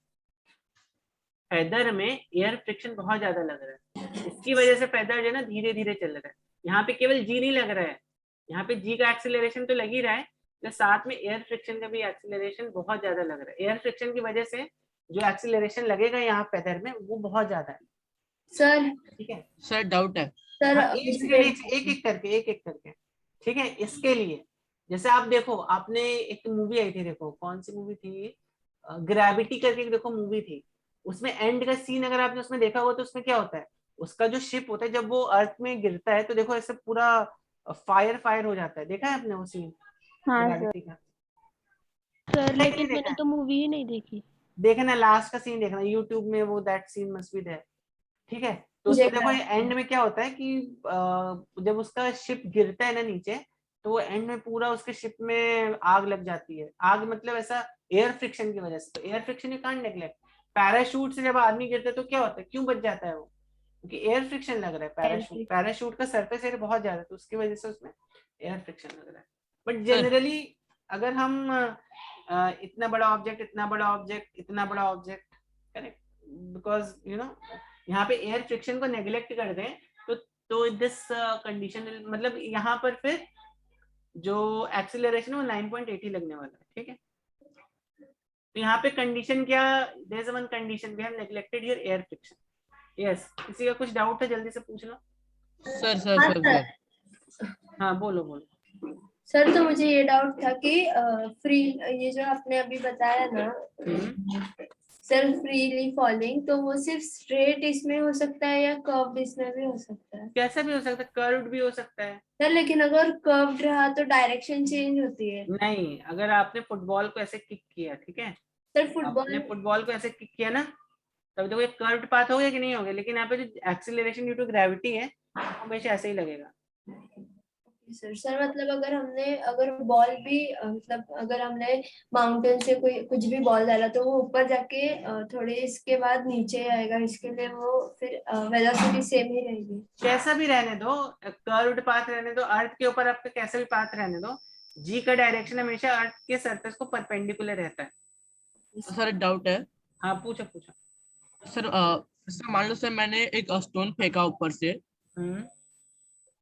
फेदर में एयर फ्रिक्शन बहुत ज्यादा लग रहा है, इसकी वजह से फेदर जो है ना धीरे धीरे चल रहा है। यहाँ पे केवल जी नहीं लग रहा है, यहाँ पे जी का एक्सीलरेशन तो लग ही रहा है, तो साथ में एयर फ्रिक्शन का भी एक्सीलरेशन बहुत ज्यादा लग रहा है। एयर फ्रिक्शन की वजह से जो एक्सीलरेशन लगेगा यहाँ फेदर में वो बहुत ज्यादा है। सर ठीक है सर डाउट है। सर हाँ, एक एक करके, ठीक है। इसके लिए जैसे आप देखो, आपने एक मूवी आई थी, देखो कौन सी मूवी थी, ग्रेविटी करके एक देखो मूवी थी, उसमें एंड का सीन अगर आपने उसमें देखा होगा तो उसमें क्या होता है, उसका जो शिप होता है जब वो अर्थ में गिरता है तो देखो ऐसे पूरा फायर हो जाता है, देखा है आपने वो सीन हाँ ग्रेविटी का? सर, देखा है कि लेकिन नहीं देखा मैंने है? तो मूवी ही नहीं देखी। देखना, लास्ट का सीन देखना यूट्यूब में, वो that scene must be there, ठीक है। तो उसमें देखो एंड में क्या होता है कि जब उसका शिप गिरता है ना नीचे, तो वो एंड में पूरा उसके शिप में आग लग जाती है। आग मतलब ऐसा एयर फ्रिक्शन की वजह से, तो air friction you can't neglect. Parachute से जब आदमी गिरता है तो क्या होता है, क्यों बच जाता है वो? क्योंकि एयर फ्रिक्शन लग रहा है, पैराशूट का सरफेस एरिया बहुत ज्यादा है तो उसकी वजह से उसमें एयर फ्रिक्शन लग रहा है। बट जनरली अगर हम इतना बड़ा object correct, because you know यहाँ पे एयर फ्रिक्शन को नेग्लेक्ट कर दें तो दिस कंडीशन, मतलब यहाँ पर फिर जो एक्सीलरेशन है वो 9.8 ही लगने वाला है, ठीक है। तो यहाँ पे कंडीशन क्या, there is one condition, we have neglected here air friction. Yes, किसी का कुछ डाउट है जल्दी से पूछ लो। सर हाँ बोलो बोलो। सर तो मुझे ये डाउट था कि फ्री, ये जो आपने अभी बताया ना सर फ्रीली फॉलिंग, तो वो सिर्फ स्ट्रेट इसमें हो सकता है या कर्व्ड इसमें भी हो सकता है? कैसा भी हो सकता है, कर्व्ड भी हो सकता है। सर लेकिन अगर कर्व्ड रहा तो डायरेक्शन चेंज होती है। नहीं, अगर आपने फुटबॉल को ऐसे किक किया, ठीक है, सर आपने फुटबॉल, फुटबॉल को ऐसे किक किया ना, तब तो एक कर्व्ड पाथ हो गया कि नहीं हो गया, लेकिन यहाँ पे जो एक्सीलरेशन ड्यू टू ग्रेविटी है हमेशा ऐसे ही लगेगा। सर मतलब अगर हमने, अगर बॉल भी मतलब अगर हमने माउंटेन से कोई कुछ भी बॉल डाला तो वो ऊपर जाके थोड़े इसके बाद नीचे आएगा, इसके लिए वो फिर वेलोसिटी सेम ही रहेगी। कैसा भी रहने दो, कर्व्ड पाथ रहने दो, अर्थ के ऊपर आपका कैसा भी पाथ रहने दो, जी का डायरेक्शन हमेशा अर्थ के सरफेस को परपेंडिकुलर रहता है। सर एक डाउट है। हाँ पूछो पूछो। सर सर मान लो सर मैंने एक स्टोन फेंका ऊपर से,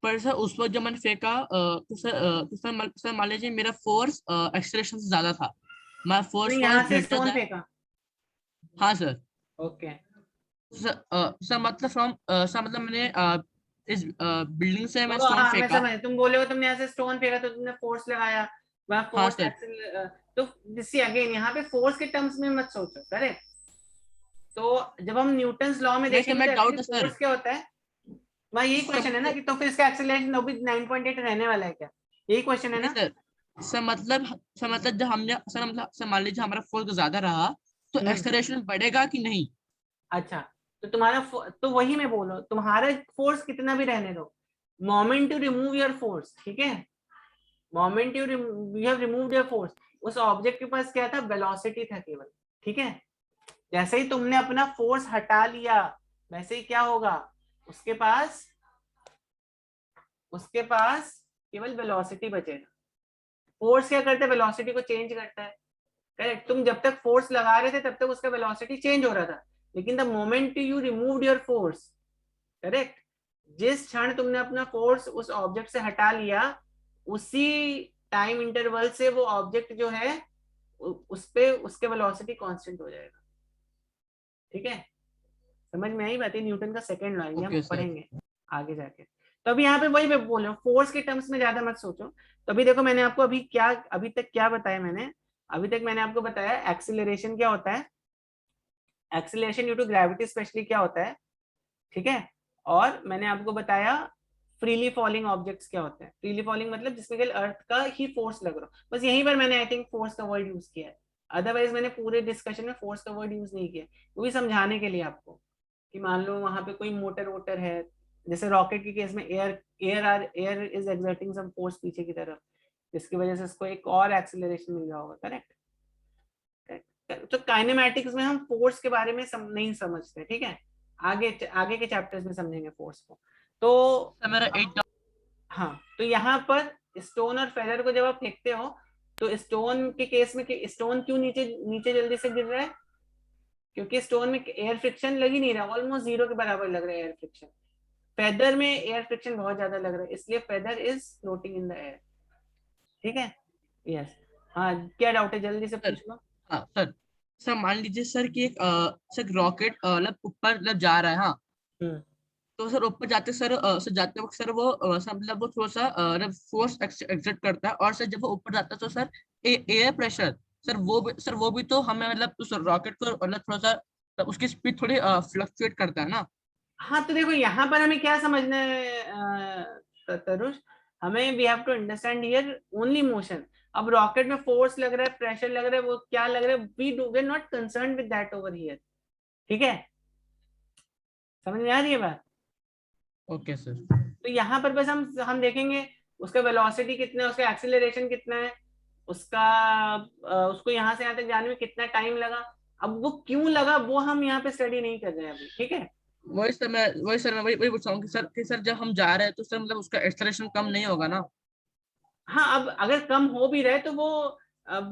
पर सर उस वक्त जब मैंने फेंका तो सर मान लीजिए मेरा फोर्स एक्सेलरेशन से ज्यादा था, मैं फोर्स यहाँ से ग्रेटर स्टोन दैन। फेंका। हाँ सर। ओके। सर मतलब सर मतलब मैंने इस बिल्डिंग से मैं तो स्टोन हाँ मैं फेंका। समझ, तुम बोले हो तुमने यहाँ से स्टोन फेंका तो तुमने फोर्स लगाया, वहाँ हाँ फोर्स सर। तो दिस अगेन यहाँ पे फोर्स के टर्म्स में मत सोचो, करेक्ट। तो जब हम न्यूटन्स लॉ में नहीं सर, देखेंगे मैं तो डाउट एक्चुअली है सर। फोर्स क्या होता है, वहाँ यही क्वेश्चन है ना कि तो फिर इसका एक्सेलरेशन भी 9.8 रहने वाला है क्या, यही क्वेश्चन है नहीं ना। सर, सर मतलब जब हमने सर मतलब सर मान लीजिए हमारा फोर्स ज्यादा रहा तो एक्सेलरेशन बढ़ेगा कि नहीं? अच्छा, तो तुम्हारा तो वही मैं बोल रहा हूँ, तुम्हारा फोर्स कितना भी रहने दो, moment to remove your force, ठीक है, moment you have removed your force, उस ऑब्जेक्ट के पास क्या था, वेलोसिटी था केवल, ठीक है। जैसे ही तुमने अपना फोर्स हटा लिया वैसे ही क्या होगा, उसके पास केवल वेलोसिटी बचेगा। फोर्स क्या करता है, वेलोसिटी को चेंज करता है, करेक्ट। तुम जब तक फोर्स लगा रहे थे तब तक उसका वेलोसिटी चेंज हो रहा था, लेकिन the moment you removed your force, correct, जिस क्षण तुमने अपना फोर्स उस ऑब्जेक्ट से हटा लिया, उसी टाइम इंटरवल से वो ऑब्जेक्ट जो है उस पे उसके वेलोसिटी कांस्टेंट हो जाएगा, ठीक है। समझ में आई बात है, न्यूटन का सेकंड लॉ है, हम ओके सर। पढ़ेंगे आगे जाके। तो अभी यहाँ पे वही मैं बोल रहा हूँ, फोर्स के टर्म्स में ज्यादा मत सोचो। तो अभी देखो मैंने आपको अभी तक क्या बताया, अभी तक मैंने आपको बताया एक्सीलरेशन क्या होता है, acceleration due to gravity specially क्या होता है, ठीक है। और मैंने आपको बताया फ्रीली फॉलिंग ऑब्जेक्ट्स क्या होते हैं। फ्रीली फॉलिंग मतलब जिसमें केवल अर्थ का ही फोर्स लग रहा हो, बस यहीं पर मैंने आई थिंक फोर्स का वर्ड यूज किया है, अदरवाइज मैंने पूरे डिस्कशन में फोर्स का वर्ड यूज नहीं किया, वो भी समझाने के लिए आपको कि मान लो वहां पे कोई मोटर वोटर है, जैसे रॉकेट के केस में air is exerting some force पीछे की तरफ, जिसकी वजह से उसको एक और एक्सीलरेशन मिल रहा होगा, करेक्ट। तो काइनेमैटिक्स में हम फोर्स के बारे में नहीं समझते, ठीक है, आगे के चैप्टर्स में समझेंगे फोर्स को। तो सर मेरा एक हाँ, तो यहाँ पर स्टोन और फेदर को जब आप फेंकते हो तो स्टोन के केस में स्टोन क्यों नीचे नीचे जल्दी से गिर रहा है, क्योंकि स्टोन में एयर फ्रिक्शन लग ही नहीं रहा, ऑलमोस्ट जीरो के बराबर लग रहा है एयर फ्रिक्शन। फेदर में एयर फ्रिक्शन बहुत ज्यादा लग रहा है, इसलिए feather is floating in the air, ठीक है। यस, हाँ क्या डाउट है, जल्दी से सर। पूछ लो। हाँ सर। सर मान लीजिए सर कि एक सर रॉकेट मतलब ऊपर मतलब जा रहा है। हाँ, तो सर ऊपर जाते सर सर जाते वक्त सर वो सर मतलब वो थोड़ा सा फोर्स एक्सर्ट करता है, और सर जब वो ऊपर जाता है तो सर एयर प्रेशर सर वो भी तो हमें मतलब उस रॉकेट को मतलब थोड़ा सा उसकी स्पीड थोड़ी फ्लक्चुएट करता है ना। हाँ तो देखो यहाँ पर हमें क्या समझना है तरुष, हमें we have to understand here only motion. अब रॉकेट में फोर्स लग रहा है, प्रेशर लग रहा है, वो क्या लग रहा है, we are not concern with that over here, ठीक है, समझ में आ रही है बात। Okay sir. तो यहाँ पर बस हम देखेंगे उसका वेलोसिटी कितना है, उसका एक्सीलरेशन कितना है, उसको यहाँ से यहाँ तक जाने में कितना टाइम लगा, अब वो क्यों लगा वो हम यहाँ पे स्टडी नहीं कर रहे हैं अभी, ठीक है। वही सर मैं वही पूछ रहा हूँ कि सर जब हम जा रहे हैं तो सर मतलब उसका एक्सेलरेशन कम नहीं होगा ना? हाँ, अब अगर कम हो भी रहे तो वो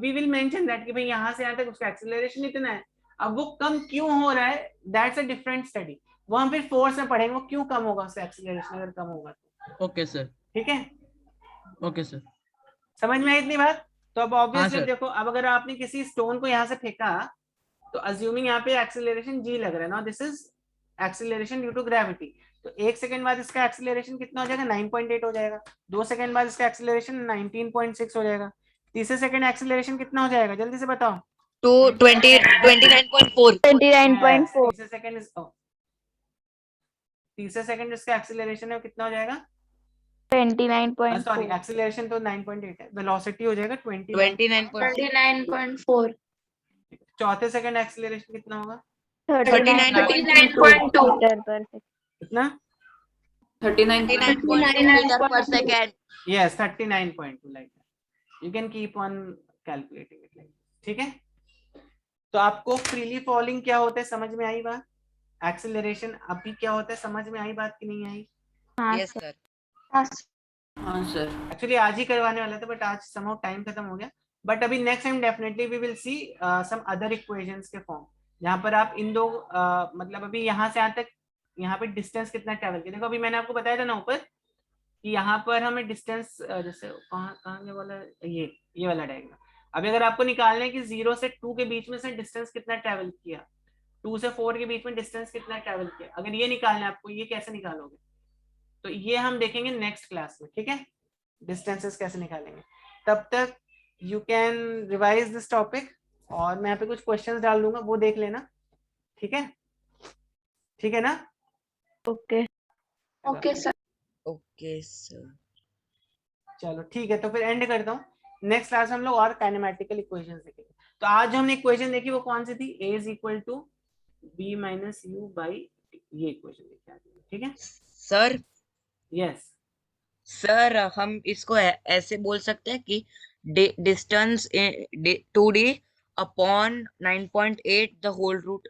वी विल मेंशन दैट कि भाई यहाँ से यहाँ तक उसका एक्सीलरेशन इतना है, अब वो कम क्यों हो रहा है दैट्स अ डिफरेंट स्टडी, वो हम फिर फोर्स में पढ़ेंगे वो क्यों कम होगा उसका एक्सीलरेशन अगर कम होगा तो, ओके सर। ठीक है। Okay sir. समझ में आई इतनी बात। तो अब हाँ ऑब्वियसली सर। देखो, अब अगर आपने किसी स्टोन को यहाँ से फेंका तो अज्यूमिंग यहाँ पे एक्सीलरेशन जी लग रहा है ना, this is acceleration due to gravity, तो 1 सेकंड बाद इसका एक्सीलरेशन कितना हो जाएगा, 9.8 हो जाएगा। 2 सेकंड बाद इसका एक्सीलरेशन 19.6 हो जाएगा। तीसरे सेकंड एक्सीलरेशन कितना हो जाएगा, जल्दी से बताओ। तो 29.4। 29.4 तीसरे सेकंड तीसरे सेकंड इसका एक्सीलरेशन है कितना हो जाएगा, 29.4 सॉरी एक्सीलरेशन तो 9.8 है, वेलोसिटी हो जाएगा 29। 29.4। चौथे सेकंड एक्सीलरेशन कितना होगा, 39.2 मीटर पर सेकंड। कितना, 39.4 metre per second. yes 39.2 like that you can keep on calculating it like that। ठीक है, तो आपको फ्रीली फॉलिंग क्या होता है समझ में आई बात, एक्सीलरेशन अभी क्या होता है समझ में आई बात कि नहीं आई। Yes sir. हाँ सर। एक्चुअली आज ही करवाने वाला था बट आज समहाउ टाइम खत्म हो गया, बट अभी next time definitely we will see some other equations के फॉर्म, जहां पर आप इन दो मतलब अभी यहाँ से यहाँ तक यहाँ पे डिस्टेंस कितना ट्रेवल किया। देखो अभी मैंने आपको बताया था ना ऊपर कि यहाँ पर हमें डिस्टेंस जैसे कहाँ वाला ये वाला डायग्राम, अभी अगर आपको निकालना है कि 0 से 2 के बीच में से डिस्टेंस कितना ट्रेवल किया, 2 से 4 के बीच में डिस्टेंस कितना ट्रेवल किया, अगर ये निकालना है आपको, ये कैसे निकालोगे, तो ये हम देखेंगे नेक्स्ट क्लास में। ठीक है, डिस्टेंसेस कैसे निकालेंगे। तब तक you can revise this topic और मैं यहाँ पे कुछ क्वेश्चंस डाल दूंगा, वो देख लेना। ठीक है, ठीक है ना। Okay okay sir. Okay sir. चलो ठीक है, तो फिर एंड करता हूँ। नेक्स्ट क्लास में हम लोग और काइनेमेटिकल इक्वेशंस देखेंगे। तो आज हमने इक्वेशन देखी, वो कौन सी थी, a is equal to b minus u by, ये इक्वेशन देखी आज। ठीक है सर। यस सर हम इसको ऐसे बोल सकते हैं कि distance 2d upon 9.8 the whole root.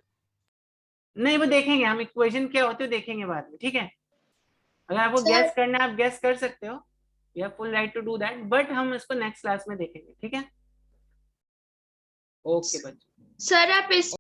नहीं, वो देखेंगे हम, इक्वेशन क्या होते हैं देखेंगे बाद में। ठीक है, अगर आपको सर। गैस करना है आप गैस कर सकते हो, you have full right to do that, but हम इसको नेक्स्ट क्लास में देखेंगे। ठीक है, ओके बच्चों। सर आप इस